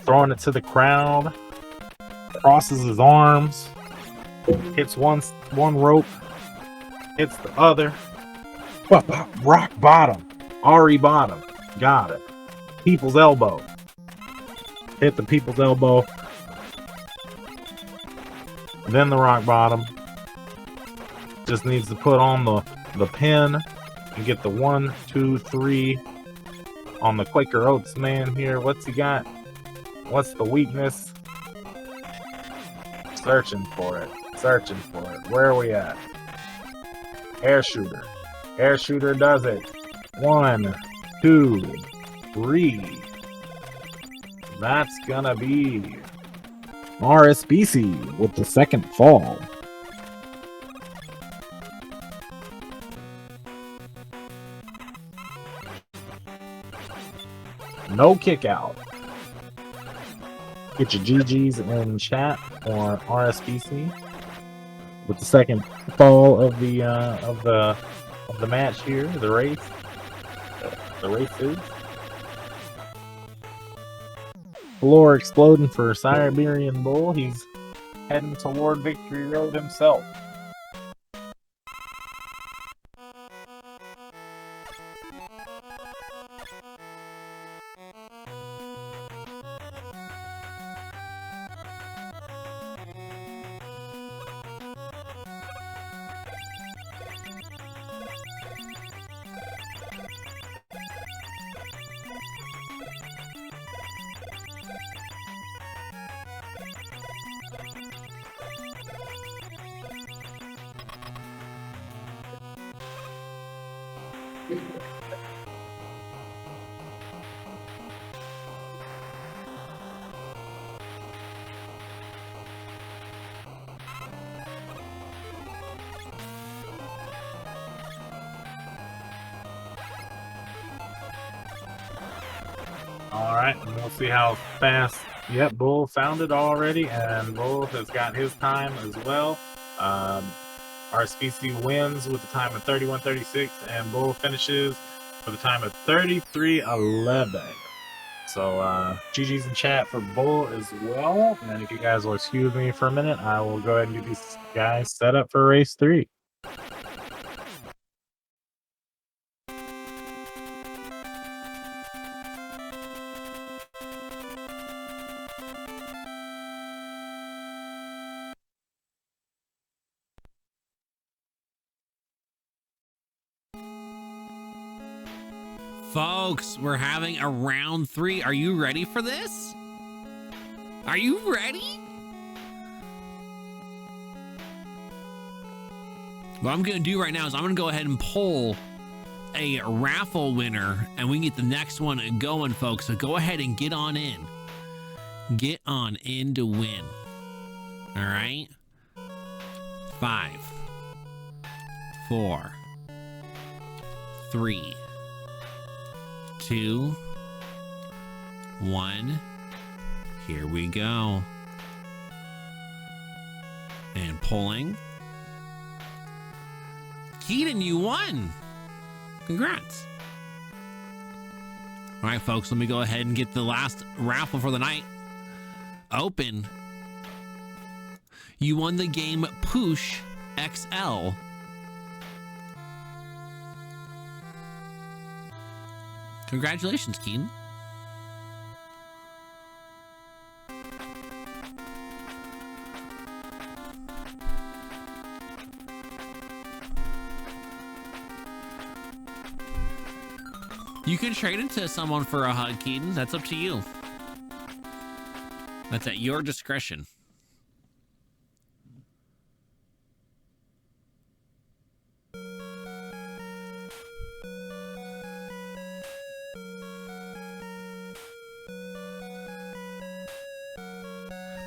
throwing it to the crowd, crosses his arms, hits one rope, hits the other. Rock bottom. Ari bottom. Got it. People's elbow. Hit the people's elbow. Then the rock bottom. Just needs to put on the pin and get the 1, 2, 3 on the Quaker Oats man here. What's he got? What's the weakness? Searching for it. Searching for it. Where are we at? Air shooter. Air shooter does it. 1, 2, 3. That's gonna be RSBC with the second fall. No kick out. Get your GGs in chat for RSBC with the second fall of the match here, the race. The races. Floor exploding for Siberian Bull. He's heading toward Victory Road himself. Alright, and we'll see how fast. Yep, Bull found it already, and Bull has got his time as well. RSPC wins with a time of 31:36, and Bull finishes with a time of 33:11. So, GG's in chat for Bull as well. And if you guys will excuse me for a minute, I will go ahead and get these guys set up for race 3. Folks, we're having a round 3. Are you ready for this? Are you ready? What I'm going to do right now is I'm going to go ahead and pull a raffle winner, and we can get the next one going, folks. So go ahead and get on in. Get on in to win. All right? 5, 4, 3, 2, 1. Here we go. And pulling. Keaton, you won. Congrats. All right, folks, let me go ahead and get the last raffle for the night open. You won the game Push XL. Congratulations, Keaton. You can trade into someone for a hug, Keaton. That's up to you. That's at your discretion.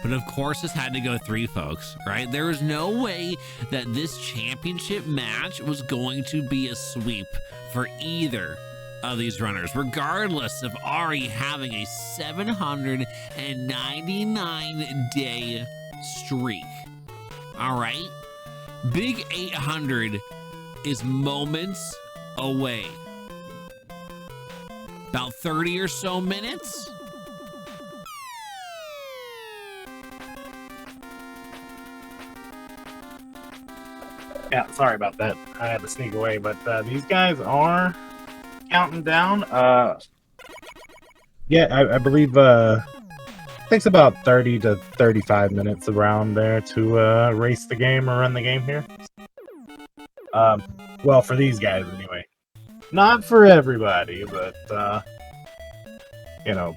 But of course, this had to go 3, folks, right? There was no way that this championship match was going to be a sweep for either of these runners, regardless of Ari having a 799-day streak. All right? Big 800 is moments away. About 30 or so minutes. Yeah, sorry about that. I had to sneak away, but these guys are counting down. Yeah, I believe takes about 30 to 35 minutes around there to race the game or run the game here. Well, for these guys anyway. Not for everybody, but you know,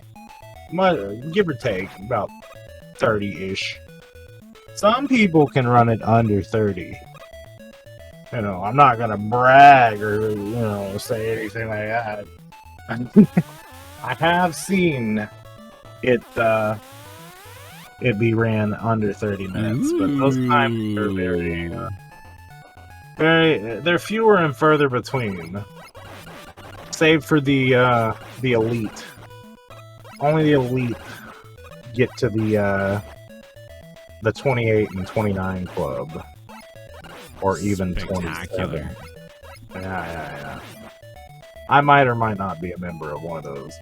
give or take about 30-ish. Some people can run it under 30. You know, I'm not gonna brag or, you know, say anything like that. I have seen it be ran under 30 minutes, but those times are they're fewer and further between. Save for the elite. Only the elite get to the 28 and 29 club. Or even 27. Yeah. I might or might not be a member of one of those.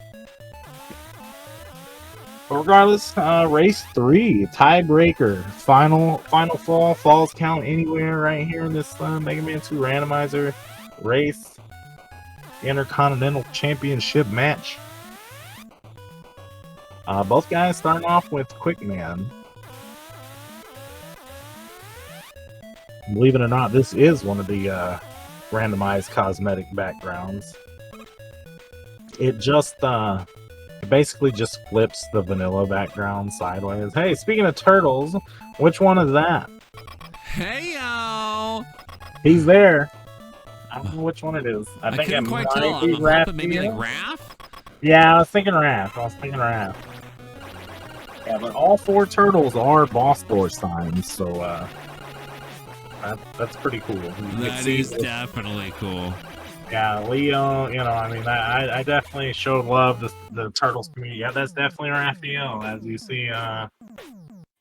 But regardless, race 3, tiebreaker, final fall, falls count anywhere right here in this Mega Man 2 randomizer race, Intercontinental Championship match. Both guys starting off with Quick Man. Believe it or not, this is one of the randomized cosmetic backgrounds. It just it basically just flips the vanilla background sideways. Hey, speaking of turtles, which one is that? Hey yo! He's there. I don't know which one it is. I think couldn't quite tell. I'm hoping maybe like Raph? Yeah, I was thinking Raph. Yeah, but all 4 turtles are boss door signs, so that's pretty cool. That is definitely cool. Yeah, Leo, you know, I mean, I definitely showed love to the Turtles community. Yeah, that's definitely Raphael, as you see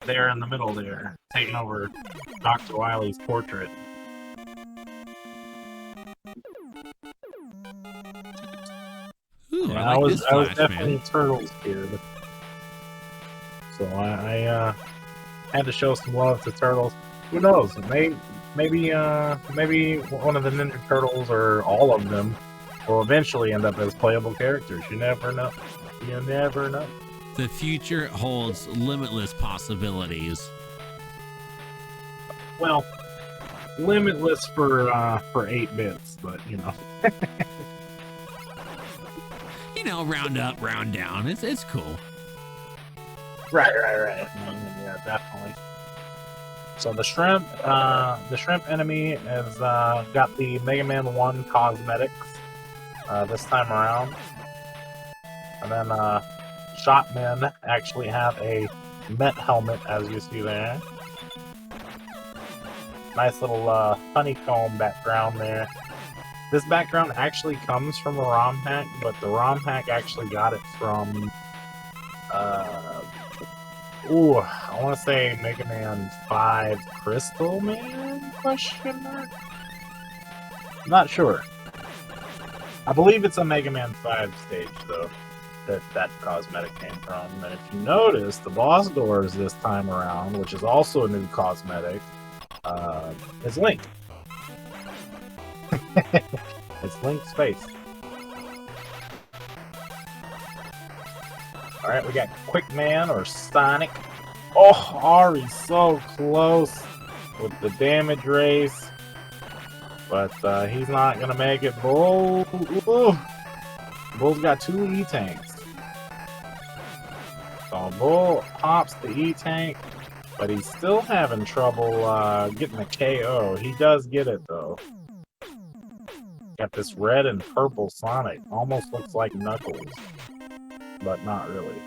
there in the middle there, taking over Dr. Wily's portrait. Ooh, Yeah, I was definitely a Turtles kid. So I had to show some love to Turtles. Who knows? Maybe one of the Ninja Turtles or all of them will eventually end up as playable characters. You never know. The future holds limitless possibilities. Well, limitless for 8 bits, but you know. You know, round up, round down. It's cool. Right. Yeah, definitely. So the shrimp enemy has got the Mega Man 1 cosmetics this time around. And then Shotmen actually have a Met helmet, as you see there. Nice little honeycomb background there. This background actually comes from a ROM hack, but the ROM hack actually got it from I want to say Mega Man 5 Crystal Man? Question mark? Not sure. I believe it's a Mega Man 5 stage, though, that cosmetic came from. And if you notice, the boss doors this time around, which is also a new cosmetic, is Link. It's Link's face. Alright, we got Quick Man or Sonic. Oh, Ari's so close with the damage race. But he's not going to make it. Oh, Bull's got 2 E-tanks. So Bull hops the E-tank, but he's still having trouble getting the KO. He does get it, though. Got this red and purple Sonic. Almost looks like Knuckles, but not really.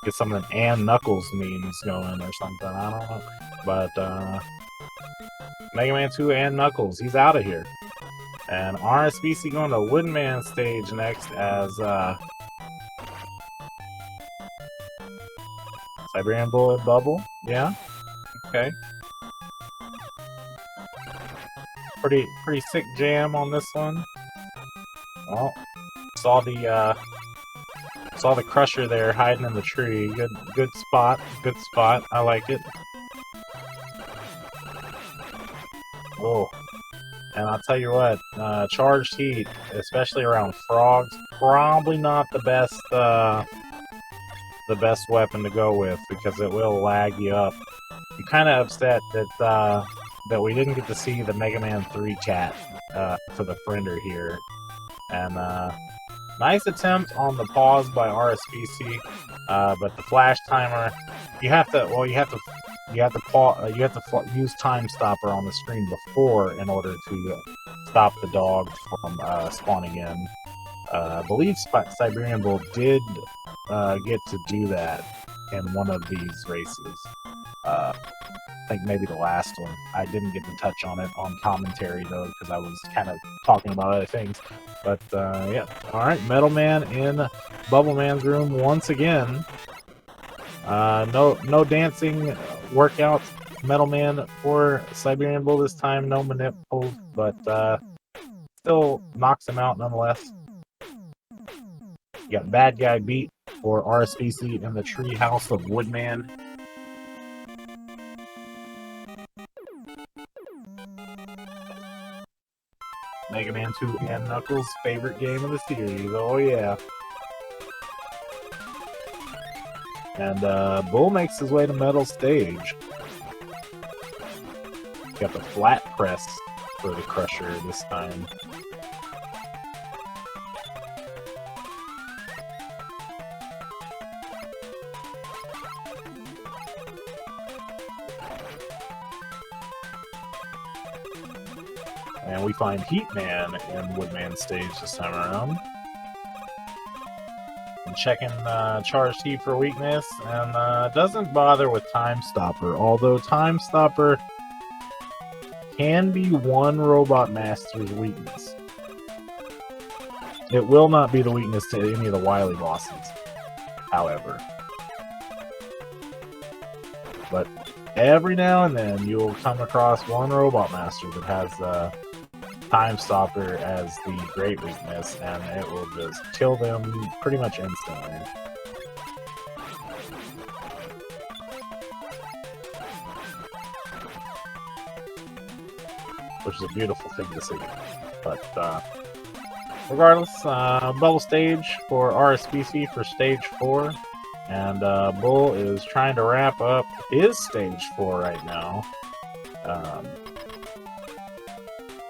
Get some of them and Knuckles memes going or something. I don't know. But Mega Man 2 and Knuckles, he's out of here. And RSBC going to Wooden Man stage next as Siberian Bullet Bubble. Yeah. Okay. Pretty sick jam on this one. Oh, saw the Crusher there hiding in the tree. Good spot. Good spot. I like it. Oh. And I'll tell you what, charged heat, especially around frogs, probably not the best weapon to go with because it will lag you up. I'm kind of upset that we didn't get to see the Mega Man 3 chat for the friender here. And nice attempt on the pause by RSBC, but the flash timer, you have to use time stopper on the screen before in order to stop the dog from spawning in. I believe Siberian Bull did get to do that in one of these races. I think maybe the last one. I didn't get to touch on it on commentary though because I was kind of talking about other things. But yeah, all right, Metal Man in Bubble Man's room once again. No dancing workouts, Metal Man for Siberian Bull this time. No manipulations, but still knocks him out nonetheless. You got Bad Guy beat for RSBC in the Treehouse of Woodman. Mega Man 2 and Knuckles' favorite game of the series. Oh yeah. And Bull makes his way to Metal Stage. Got the flat press for the Crusher this time. And we find Heatman in Woodman stage this time around. And checking charged heat for weakness, and doesn't bother with Time Stopper, although Time Stopper can be one Robot Master's weakness. It will not be the weakness to any of the Wily bosses, however. But every now and then you'll come across one Robot Master that has Time Stopper as the great weakness, and it will just kill them pretty much instantly. Which is a beautiful thing to see. But regardless, Bubble Stage for RSBC for Stage 4. And Bull is trying to wrap up his Stage 4 right now.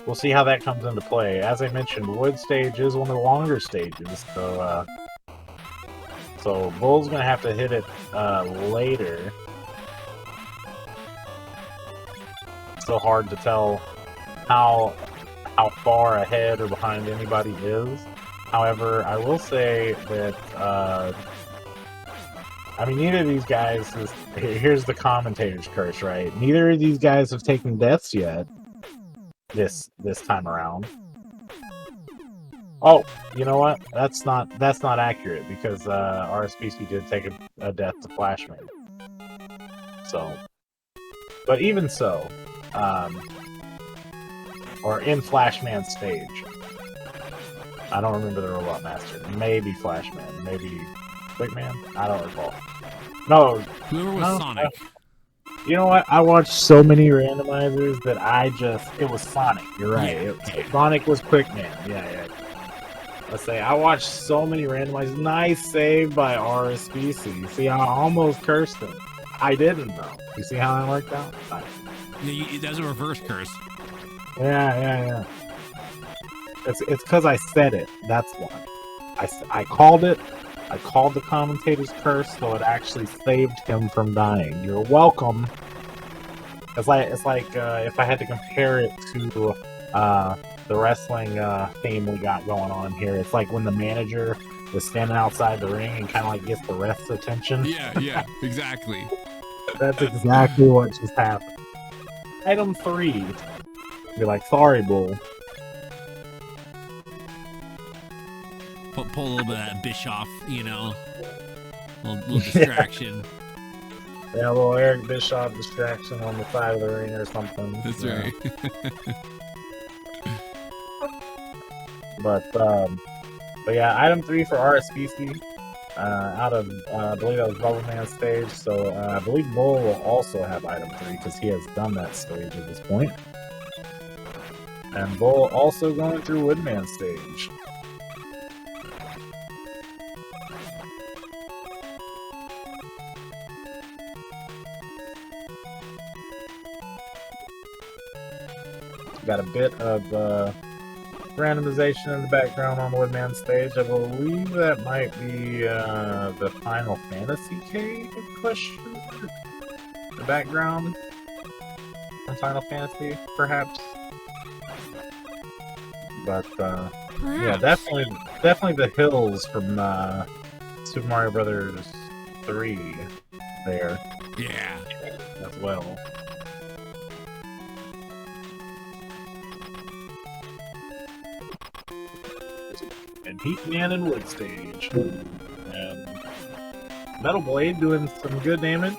We'll see how that comes into play. As I mentioned, Wood Stage is one of the longer stages, so Bull's going to have to hit it later. Still hard to tell how far ahead or behind anybody is. However, I will say that I mean, neither of these guys is... Here's the commentator's curse, right? Neither of these guys have taken deaths yet. This time around. Oh, you know what? That's not accurate because RSPC did take a death to Flashman. So, but even so, or in Flashman's stage, I don't remember the Robot Master. Maybe Flashman, maybe Quickman. I don't recall. No, whoever was Sonic. You know what? I watched so many randomizers that it was Sonic. You're right. Yeah. Sonic was Quickman. Yeah. Let's say I watched so many randomized. Nice save by RSBC. See, I almost cursed him. I didn't though. You see how that worked out? Nice. That's a reverse curse. Yeah. It's because I said it. That's why. I called it. I called the commentator's curse, so it actually saved him from dying. You're welcome. It's like if I had to compare it to the wrestling theme we got going on here. It's like when the manager is standing outside the ring and kind of like gets the ref's attention. Yeah, exactly. That's exactly what just happened. Item 3. Be like, sorry, bull. Pull a little bit of that Bischoff, you know, little distraction. Yeah, a little Eric Bischoff distraction on the side of the ring or something. That's yeah. right. But yeah, item 3 for RSPC. Out of I believe that was Rubber Man stage, so I believe Bull will also have item 3 because he has done that stage at this point. And Bull also going through Woodman stage. Got a bit of randomization in the background on the Woodman stage. I believe that might be the Final Fantasy cave question. The background from Final Fantasy, perhaps. But yeah, definitely the hills from Super Mario Brothers 3 there. Yeah, as well. And Heatman and Wood stage. And Metal Blade doing some good damage.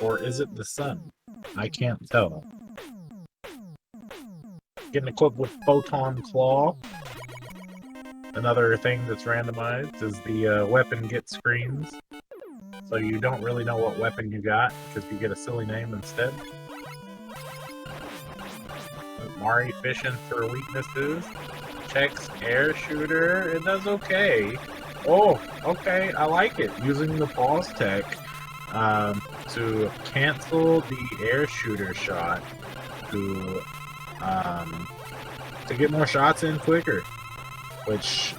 Or is it the sun? I can't tell. Getting equipped with Photon Claw. Another thing that's randomized is the weapon get screens. So you don't really know what weapon you got because you get a silly name instead. Mari fishing for weaknesses. Checks air shooter. It does okay. Oh, okay. I like it. Using the pause tech to cancel the air shooter shot to get more shots in quicker, which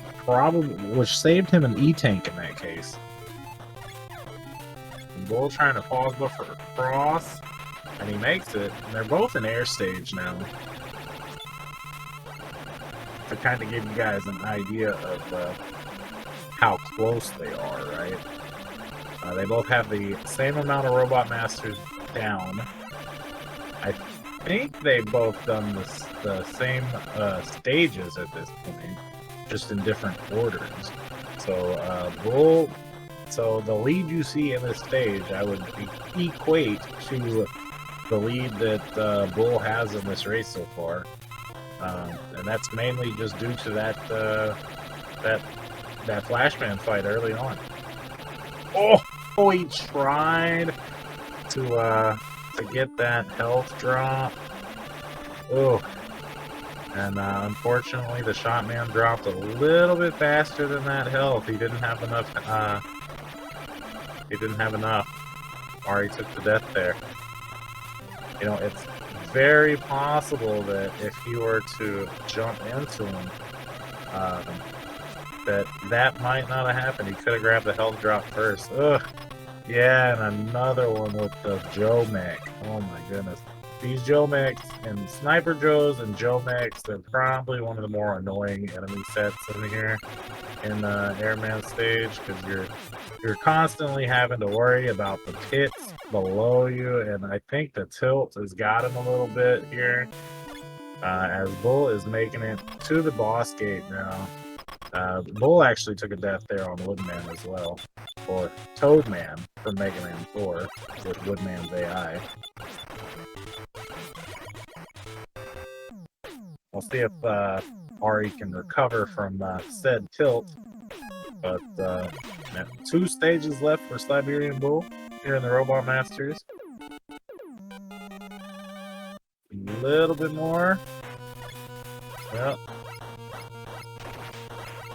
saved him an E-tank in that case. Bull trying to pause buffer across, and he makes it. And they're both in air stage now. To kind of give you guys an idea of how close they are, right? They both have the same amount of Robot Masters down. I think they've both done the same stages at this point, just in different orders. So so the lead you see in this stage, I would equate to the lead that Bull has in this race so far. And that's mainly just due to that Flashman fight early on. Oh, he tried to get that health drop. Oh, and unfortunately, the Shotman dropped a little bit faster than that health. He didn't have enough. Or he took the death there. You know, it's very possible that if he were to jump into him, that might not have happened. He could have grabbed the health drop first. Ugh. Yeah, and another one with the Joe Mech. Oh my goodness. These Joe Mechs and Sniper Joes and Joe Mechs, they're probably one of the more annoying enemy sets in here in Airman stage, because you're constantly having to worry about the pits below you, and I think the tilt has got him a little bit here. As Bull is making it to the boss gate now. Bull actually took a death there on Woodman as well. Or Toadman from Mega Man 4 with Woodman's AI. We'll see if Ari can recover from said tilt. But 2 stages left for Siberian Bull here in the Robot Masters. A little bit more. Yep.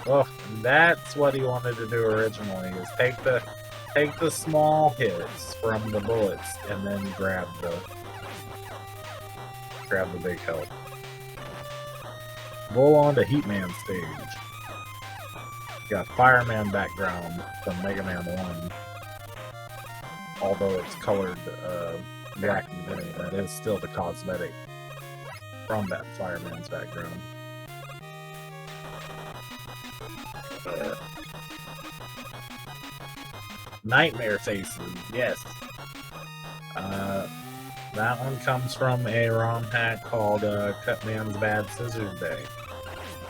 Oh, that's what he wanted to do originally, is take the small hits from the bullets and then grab the big help. Roll on to Heatman stage. Got Fireman background from Mega Man 1. Although it's colored black and gray, that is still the cosmetic from that Fireman's background. Nightmare Faces, yes. That one comes from a ROM hack called Cutman's Bad Scissors Day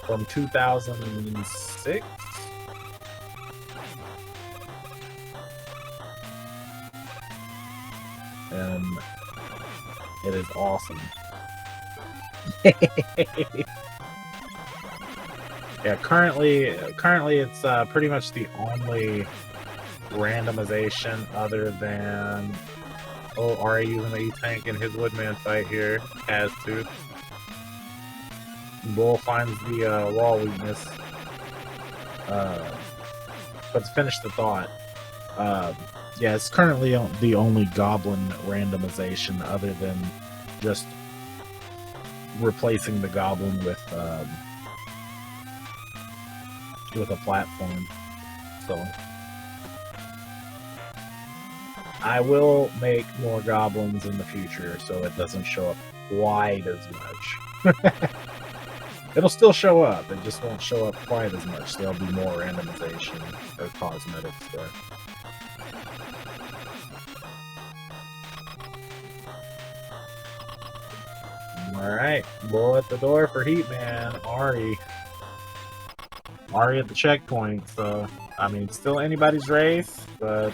from 2006. And it is awesome. Yeah, currently it's pretty much the only randomization other than Ari using the E-Tank in his Woodman fight here. Has to. Bull finds the wall weakness. But to finish the thought, yeah, it's currently the only goblin randomization other than just replacing the goblin with a platform. So I will make more goblins in the future so it doesn't show up quite as much. It'll still show up, it just won't show up quite as much. There'll be more randomization or cosmetics there. Alright, bull at the door for Heatman. Ari at the checkpoint, so I mean, still anybody's race, but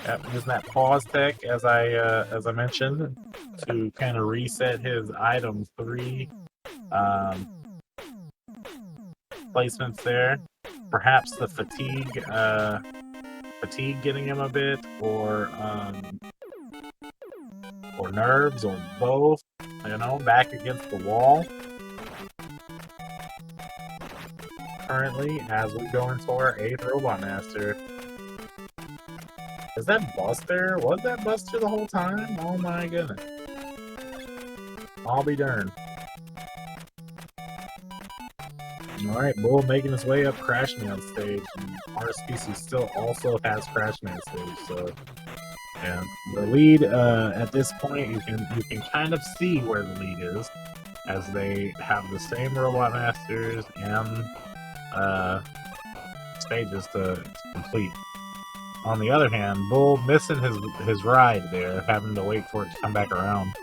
yep, using that pause tech as I mentioned to kind of reset his item 3 placements there. Perhaps the fatigue getting him a bit, or nerves, or both. You know, back against the wall. Currently, as we go into our 8th Robot Master. Is that Buster? Was that Buster the whole time? Oh my goodness. I'll be darned. Alright, Bull making his way up Crash Man stage. And RSPC still also has Crash Man stage, so yeah. The lead at this point, you can kind of see where the lead is, as they have the same Robot Masters and stages to complete. On the other hand, Bull missing his ride there, having to wait for it to come back around.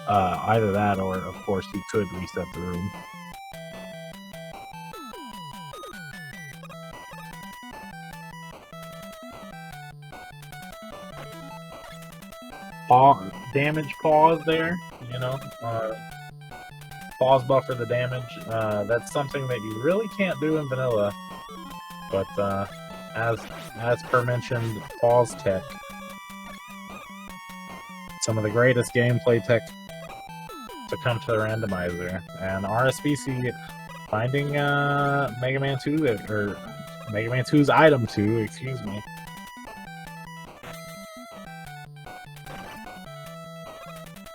Either that, or of course he could reset the room. Damage pause there, you know, pause buffer the damage. That's something that you really can't do in vanilla, but as per mentioned, pause tech, some of the greatest gameplay tech to come to the randomizer. And RSPC finding Mega Man 2 or Mega Man 2's item 2, excuse me.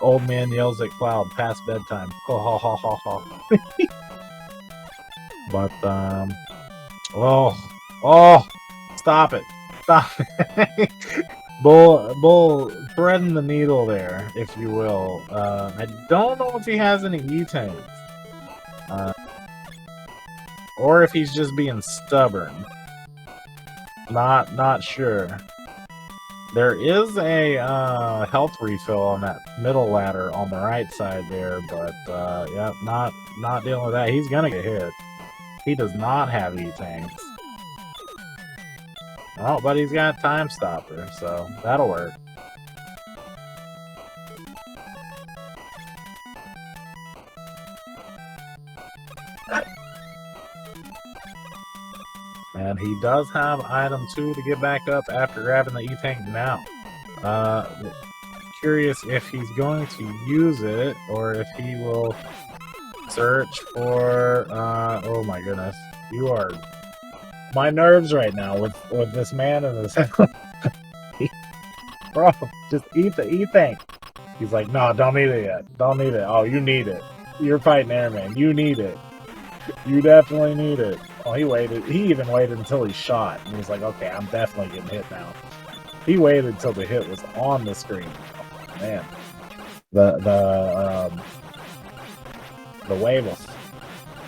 Old man yells at Cloud, past bedtime. Ha ha ha ha ha. But, oh, stop it. Stop it. Bull threading the needle there, if you will. I don't know if he has any E-tanks. Or if he's just being stubborn. Not sure. There is a health refill on that middle ladder on the right side there, but yeah, not dealing with that. He's gonna get hit. He does not have E-tanks. Oh, but he's got Time Stopper, so that'll work. And he does have item 2 to get back up after grabbing the E-Tank now. curious if he's going to use it or if he will search for. Oh my goodness, you are my nerves right now with this man and this. Bro, just eat the E-Tank. He's like, no, don't need it yet. Don't need it. Oh, you need it. You're fighting airman. You need it. You definitely need it. Oh, he waited. He even waited until he shot. And he's like, okay, I'm definitely getting hit now. He waited until the hit was on the screen. Oh, man. The huevos.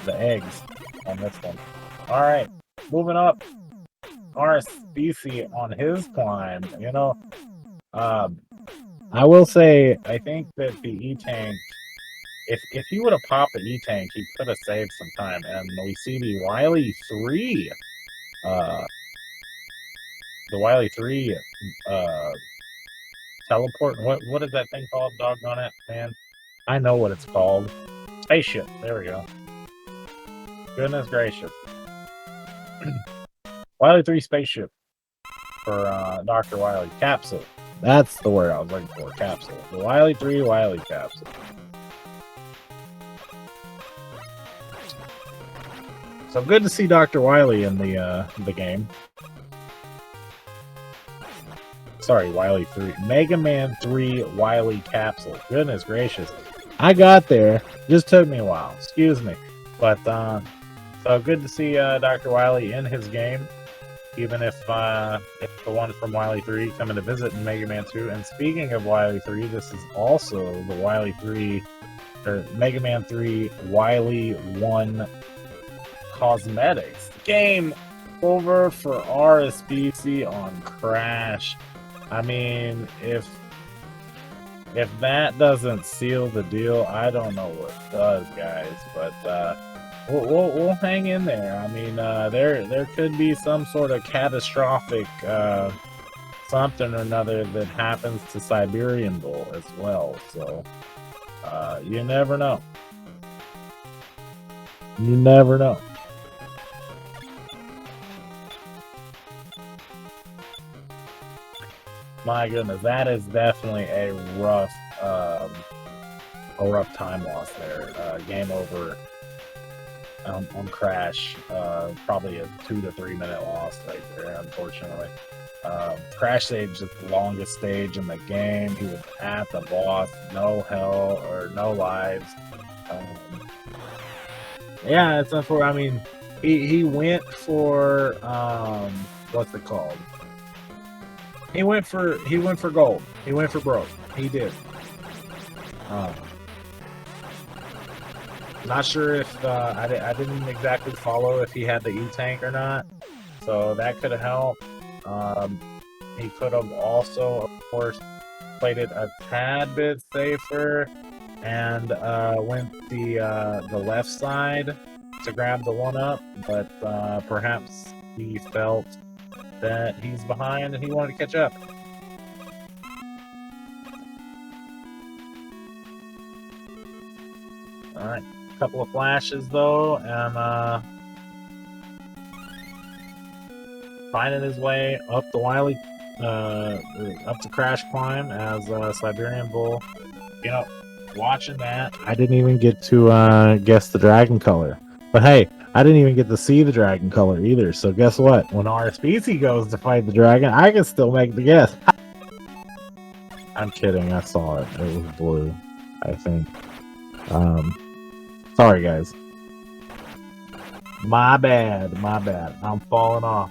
The eggs on this one. Alright. Moving up. Our species on his climb. You know, I will say, I think that the E-Tank, if he would have popped the E-Tank, he could have saved some time. And we see the Wily 3, teleport. What is that thing called? Doggone it, man. I know what it's called. Spaceship. There we go. Goodness gracious. Wily 3 spaceship for Dr. Wily. Capsule. That's the word I was looking for. Capsule. The Wily 3 Wily capsule. So good to see Dr. Wily in the game. Sorry, Wily 3. Mega Man 3 Wily capsule. Goodness gracious. I got there. Just took me a while. Excuse me. But, so good to see Dr. Wily in his game. Even if the one from Wily 3 coming to visit in Mega Man 2. And speaking of Wily 3, this is also the Wily 3, or Mega Man 3 Wily 1 cosmetics. Game over for RSBC on Crash. I mean, if that doesn't seal the deal, I don't know what does, guys. But we'll hang in there. I mean, there could be some sort of catastrophic something or another that happens to Siberian Bull as well. So you never know. You never know. My goodness, that is definitely a rough time loss there. Game over on Crash. Probably a 2 to 3 minute loss right there, unfortunately. Crash stage is the longest stage in the game. He was at the boss, no hell or no lives. Yeah, it's unfortunate. I mean, he went for what's it called? He went for gold. He went for broke. He did. Not sure if I didn't exactly follow if he had the E-Tank or not, so that could have helped. He could have also, of course, played it a tad bit safer and went the left side to grab the 1-up, but perhaps he felt that he's behind and he wanted to catch up. Alright, a couple of flashes though, and finding his way up the Wily, up the Crash climb as Siberian Bull. You know, watching that, I didn't even get to guess the dragon color. But hey, I didn't even get to see the dragon color either, so guess what? When RSBC goes to fight the dragon, I can still make the guess. I'm kidding, I saw it. It was blue, I think. Sorry guys. My bad. I'm falling off,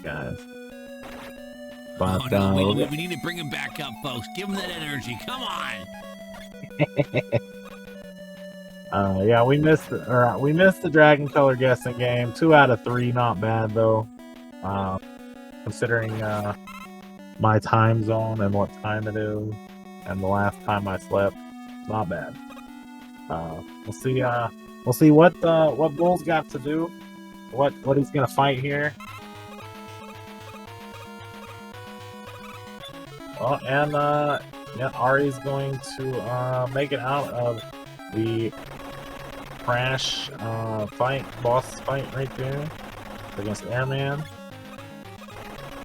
guys. But, oh no, we need to bring him back up, folks. Give him that energy. Come on. Yeah, we missed the dragon color guessing game. 2 out of 3, not bad though. Considering my time zone and what time it is, and the last time I slept, not bad. We'll see what Bull's got to do, what he's gonna fight here. Well, and yeah, Ari's going to make it out of the Crash boss fight right there against Airman,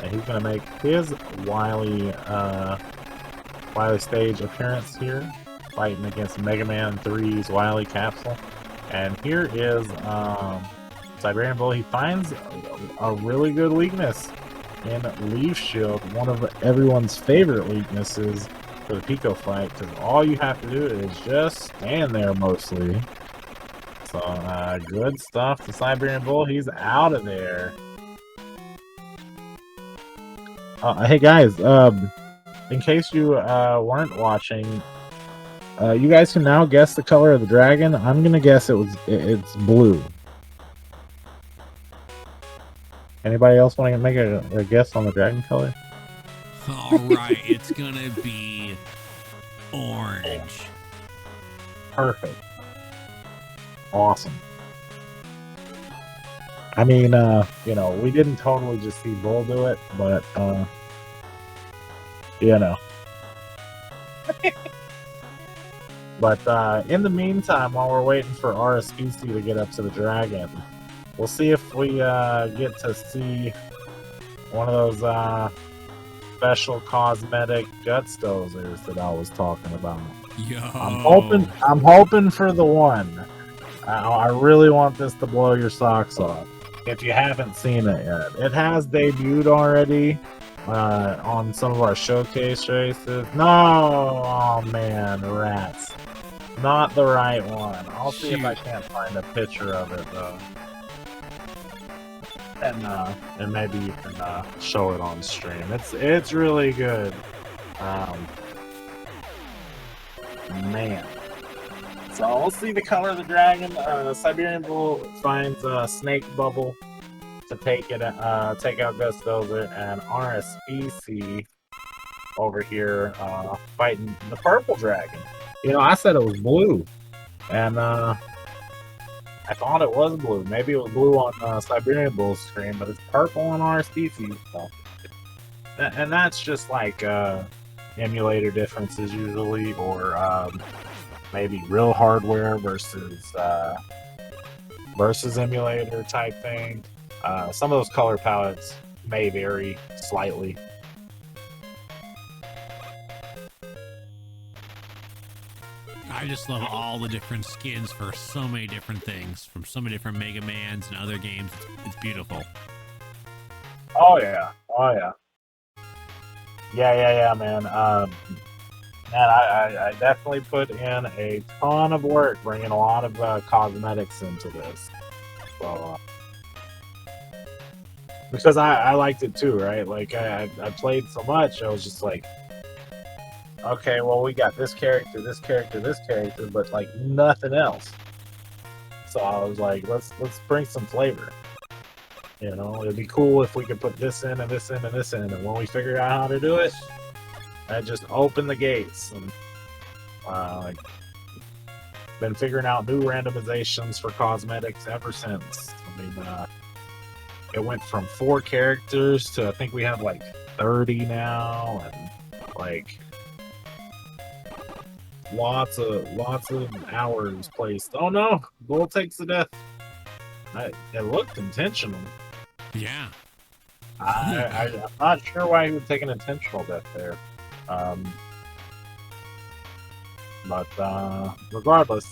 and he's gonna make his Wily Wily stage appearance here, fighting against Mega Man 3's Wily capsule. And here is Siberian Bull. He finds a really good weakness in Leaf Shield, one of everyone's favorite weaknesses for the Pico fight, because all you have to do is just stand there mostly. So, good stuff to Siberian Bull. He's out of there. Hey guys, in case you weren't watching, you guys can now guess the color of the dragon. I'm gonna guess it's blue. Anybody else want to make a guess on the dragon color? All right, it's gonna be orange. Perfect. Awesome. I mean, you know, we didn't totally just see Bull do it, but, you know. But, in the meantime, while we're waiting for RSPC to get up to the dragon, we'll see if we, get to see one of those, special cosmetic guts dozers that I was talking about. Yo. I'm hoping for the one. I really want this to blow your socks off. If you haven't seen it yet, it has debuted already on some of our showcase races. No, oh man, rats. Not the right one. I'll see if I can't find a picture of it though. And maybe you can show it on stream. It's really good. Man. So we'll see the color of the dragon. Siberian Bull finds Snake Bubble to take out Ghost Dozer, and RSPC over here fighting the purple dragon. You know, I said it was blue, and I thought it was blue. Maybe it was blue on Siberian Bull's screen, but it's purple on RSPC. So. And that's just like emulator differences usually, or maybe real hardware versus emulator type thing. Some of those color palettes may vary slightly. I just love all the different skins for so many different things, from so many different Mega Mans and other games. It's beautiful. Oh yeah, oh yeah. Yeah, man. Man, I definitely put in a ton of work bringing a lot of cosmetics into this. So, because I liked it too, right? Like, I played so much, I was just like, okay, well, we got this character, this character, this character, but, like, nothing else. So I was like, let's bring some flavor. You know, it'd be cool if we could put this in and this in and this in, and when we figure out how to do it, I just open the gates. And like, been figuring out new randomizations for cosmetics ever since. I mean, it went from 4 characters to I think we have like 30 now, and like lots of hours placed. Oh no, Bull takes the death. It looked intentional. Yeah. I'm not sure why he would take an intentional death there. But regardless,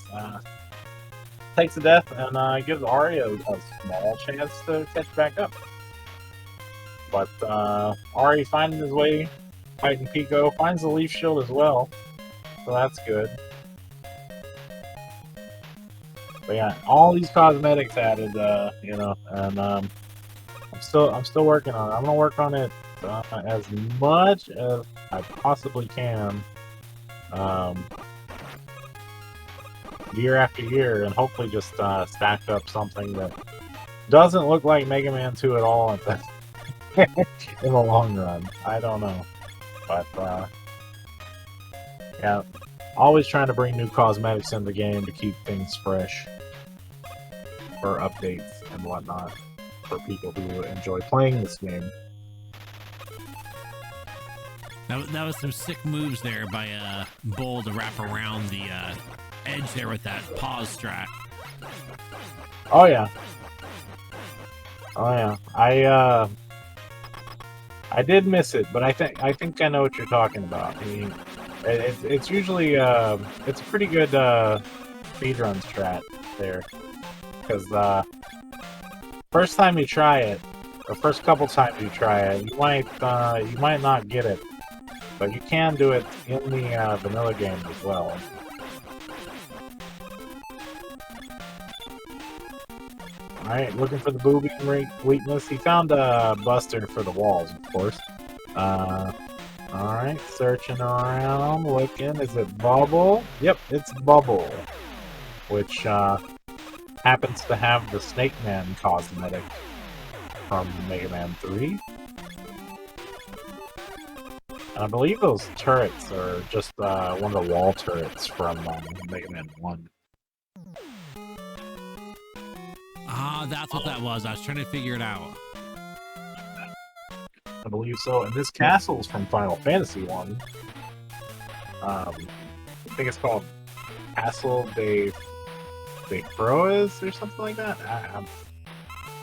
takes the death and gives Ari a small chance to catch back up. But Ari finding his way, fighting Pico, finds the Leaf Shield as well, so that's good. But yeah, all these cosmetics added, you know, and I'm still working on it. I'm gonna work on it as much as I possibly can, year after year, and hopefully just stack up something that doesn't look like Mega Man 2 at all in the long run. I don't know, but yeah, always trying to bring new cosmetics in the game to keep things fresh for updates and whatnot for people who enjoy playing this game. That was some sick moves there by Bull to wrap around the edge there with that pause strat. Oh yeah. Oh yeah. I did miss it, but I think I know what you're talking about. It's usually it's a pretty good speedrun strat there, because first time you try it, or first couple times you try it, you might not get it, but you can do it in the vanilla game as well. Alright, looking for the boobing weakness. He found a buster for the walls, of course. Alright, searching around, looking. Is it Bubble? Yep, it's Bubble. Which happens to have the Snake Man cosmetic from Mega Man 3. And I believe those turrets are just one of the wall turrets from Mega Man 1. Ah, that's what that was. I was trying to figure it out. I believe so. And this castle is from Final Fantasy 1. I think it's called Castle de Froes or something like that.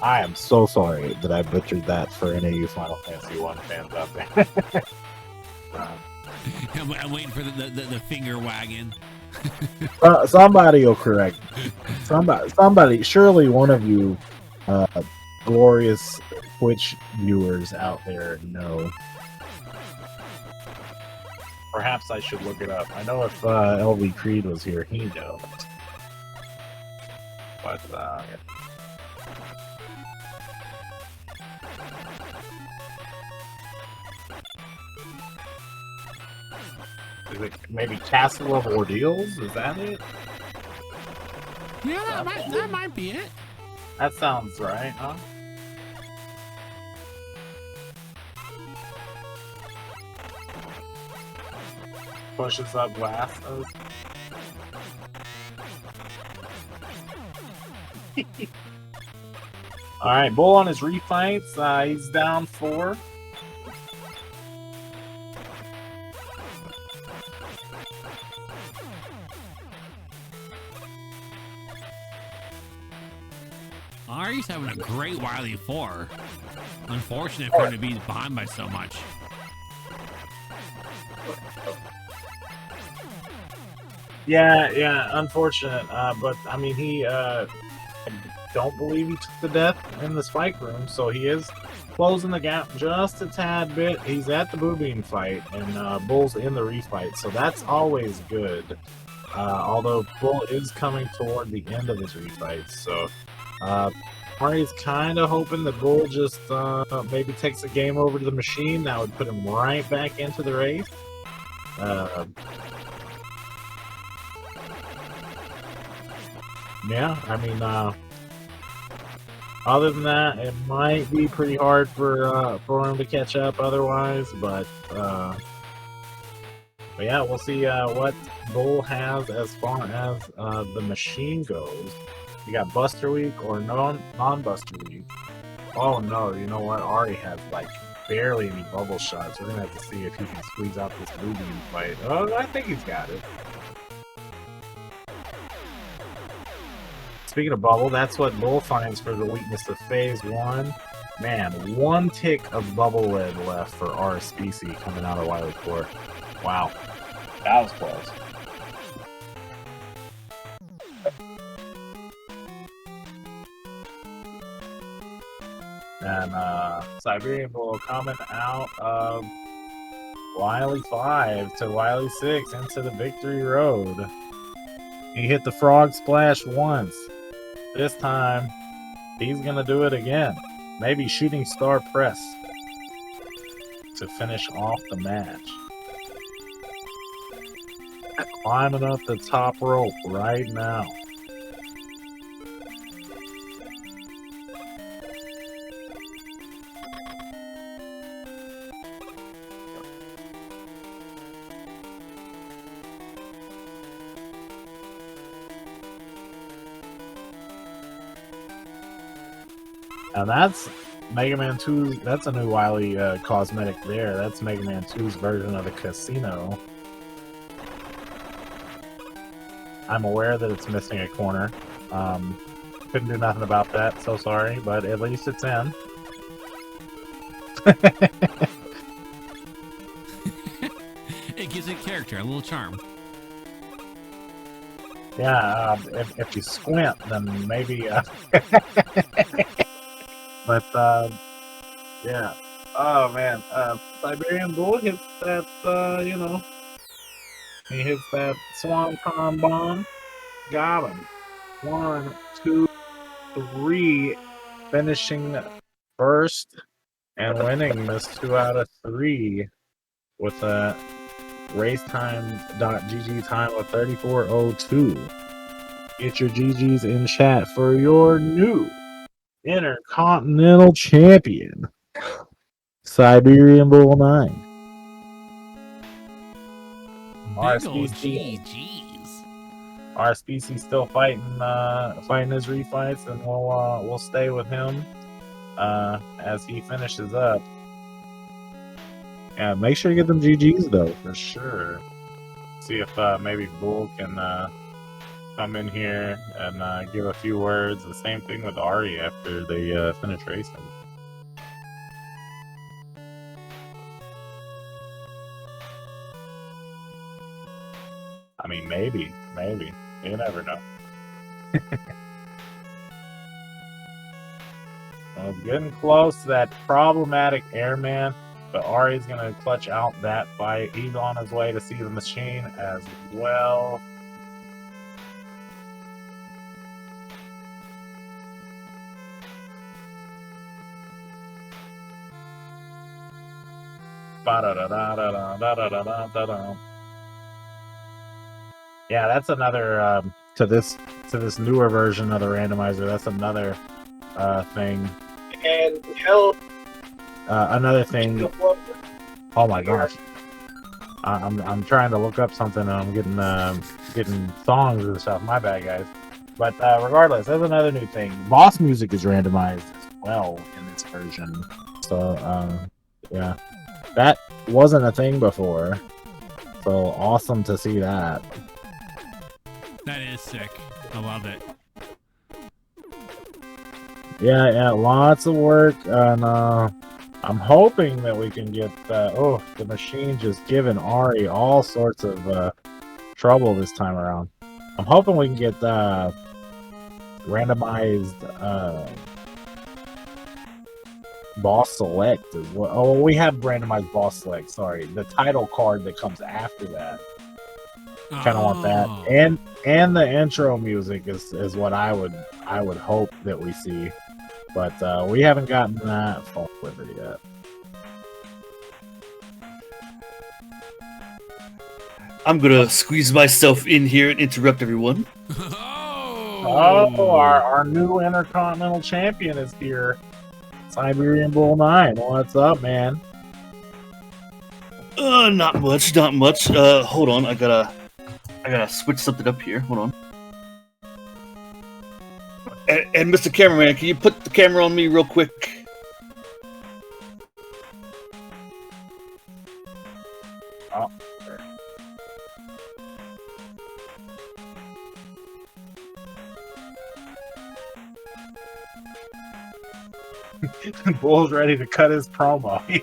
I am so sorry that I butchered that for any of you Final Fantasy 1 fans out there. I'm waiting for the finger wagging. Somebody will correct. Somebody, surely one of you glorious Twitch viewers out there know. Perhaps I should look it up. I know if LV Creed was here, he knows. But, is it maybe Castle of Ordeals? Is that it? Yeah, that might be it. That sounds right, huh? Pushes up glasses. Alright, Bull on his refights. He's down 4. Ari's having a great Wily 4. Unfortunate for him to be behind by so much. Yeah, unfortunate. But I mean, I don't believe he took the death in the spike room, so he is closing the gap just a tad bit. He's at the Boobeam fight, and Bull's in the refight, so that's always good. Although Bull is coming toward the end of his refight, so Ari's kind of hoping that Bull just maybe takes a game over to the machine. That would put him right back into the race. Yeah, I mean, other than that, it might be pretty hard for him to catch up otherwise, but yeah, we'll see what Bull has as far as the machine goes. You got Buster Week or non-Buster Week. Oh no, you know what? Ari has like barely any bubble shots. We're gonna have to see if he can squeeze out this Boobeam fight. Oh, I think he's got it. Speaking of bubble, that's what Bull finds for the weakness of phase 1. Man, 1 tick of bubble lead left for RSPC coming out of Wily 4. Wow. That was close. And Siberian Bull coming out of Wily 5 to Wily 6 into the victory road. He hit the frog splash once. This time, he's gonna do it again. Maybe shooting star press to finish off the match. Climbing up the top rope right now. Now that's Mega Man 2. That's a new Wily cosmetic there. That's Mega Man 2's version of the casino. I'm aware that it's missing a corner. Couldn't do nothing about that, so sorry, but at least it's in. It character, a little charm. Yeah, if you squint, then maybe. But yeah. Oh man, Siberian Bull hits that. He hits that swanton bomb. Got him. 1, 2, 3, finishing first and winning this 2 out of 3 with a racetime.gg time of 34:02. Get your GGs in chat for your new Intercontinental Champion, Siberian Bull 9. Big ol' GGs. Our species still fighting his refights, and we'll stay with him as he finishes up. Yeah, make sure you get them GGs though, for sure. See if maybe Bull can come in here and give a few words. The same thing with Ari after they finish racing. I mean, maybe. You never know. Well, getting close to that problematic airman, but Ari's gonna clutch out that fight. He's on his way to see the machine as well. Yeah, that's another to this newer version of the randomizer. That's another thing. And hell, another thing. Oh my gosh, I'm trying to look up something and I'm getting songs and stuff. My bad, guys. But regardless, that's another new thing. Boss music is randomized as well in this version. So yeah, that wasn't a thing before. So awesome to see that. That is sick. I love it. Yeah, lots of work, and I'm hoping that we can get. The machine just giving Ari all sorts of trouble this time around. I'm hoping we can get randomized boss select as well. Oh, we have randomized boss select. Sorry, the title card that comes after that. Kind of want that, and the intro music is what I would hope that we see, but we haven't gotten that far with it yet. I'm gonna squeeze myself in here and interrupt everyone. Oh, our new Intercontinental Champion is here, Siberian Bull 9. What's up, man? Not much. Hold on, I gotta switch something up here. Hold on. And Mr. Cameraman, can you put the camera on me real quick? Oh. Bull's ready to cut his promo. He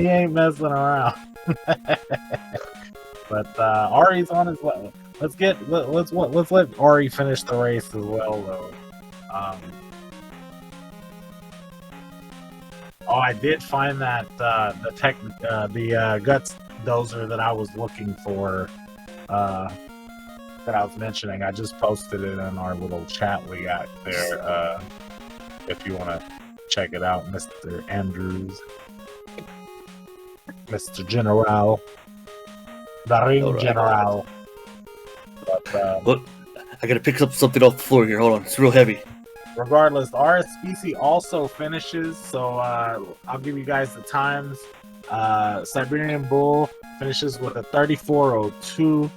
ain't messing around. But Ari's on his way. Let's let Ari finish the race as well, though. I did find that the guts dozer that I was looking for, that I was mentioning. I just posted it in our little chat we got there. If you want to check it out, Mr. Andrews, Mr. General. The ring general. But, Look, I gotta pick up something off the floor here. Hold on, it's real heavy. Regardless, the RSPC also finishes, so I'll give you guys the times. Siberian Bull finishes with a 34:02.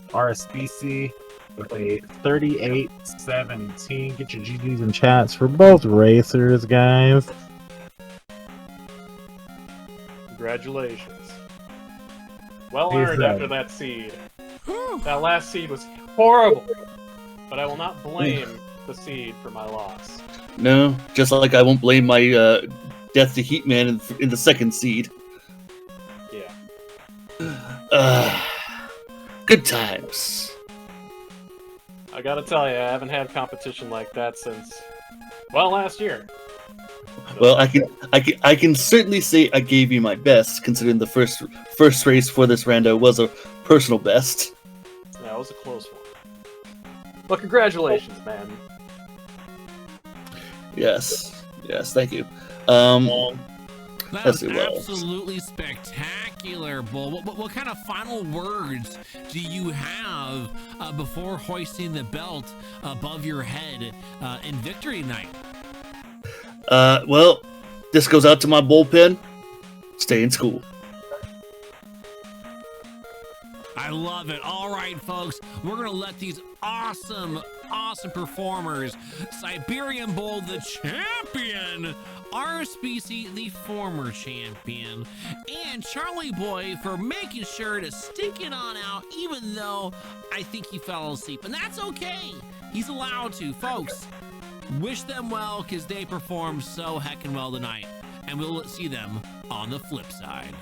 RSPC with a 38:17. Get your GGs and chats for both racers, guys. congratulations. Well earned after that seed. That last seed was horrible, but I will not blame the seed for my loss. No, just like I won't blame my death to Heatman in the second seed. Yeah. Good times. I gotta tell you, I haven't had competition like that since, well, last year. Well, I can certainly say I gave you my best, considering the first race for this rando was a personal best. Yeah, it was a close one. But congratulations, man. Yes, thank you. That Let's was see what else. absolutely spectacular, Bull. What kind of final words do you have before hoisting the belt above your head in victory night? Well, this goes out to my bullpen. Stay in school. I love it. All right, folks, we're gonna let these awesome performers, Siberian Bull, the champion, our species, the former champion, and Charlie Boy for making sure to stick it on out, even though I think he fell asleep, and that's okay. He's allowed to, folks. Wish them well, because they performed so heckin' well tonight, and we'll see them on the flip side.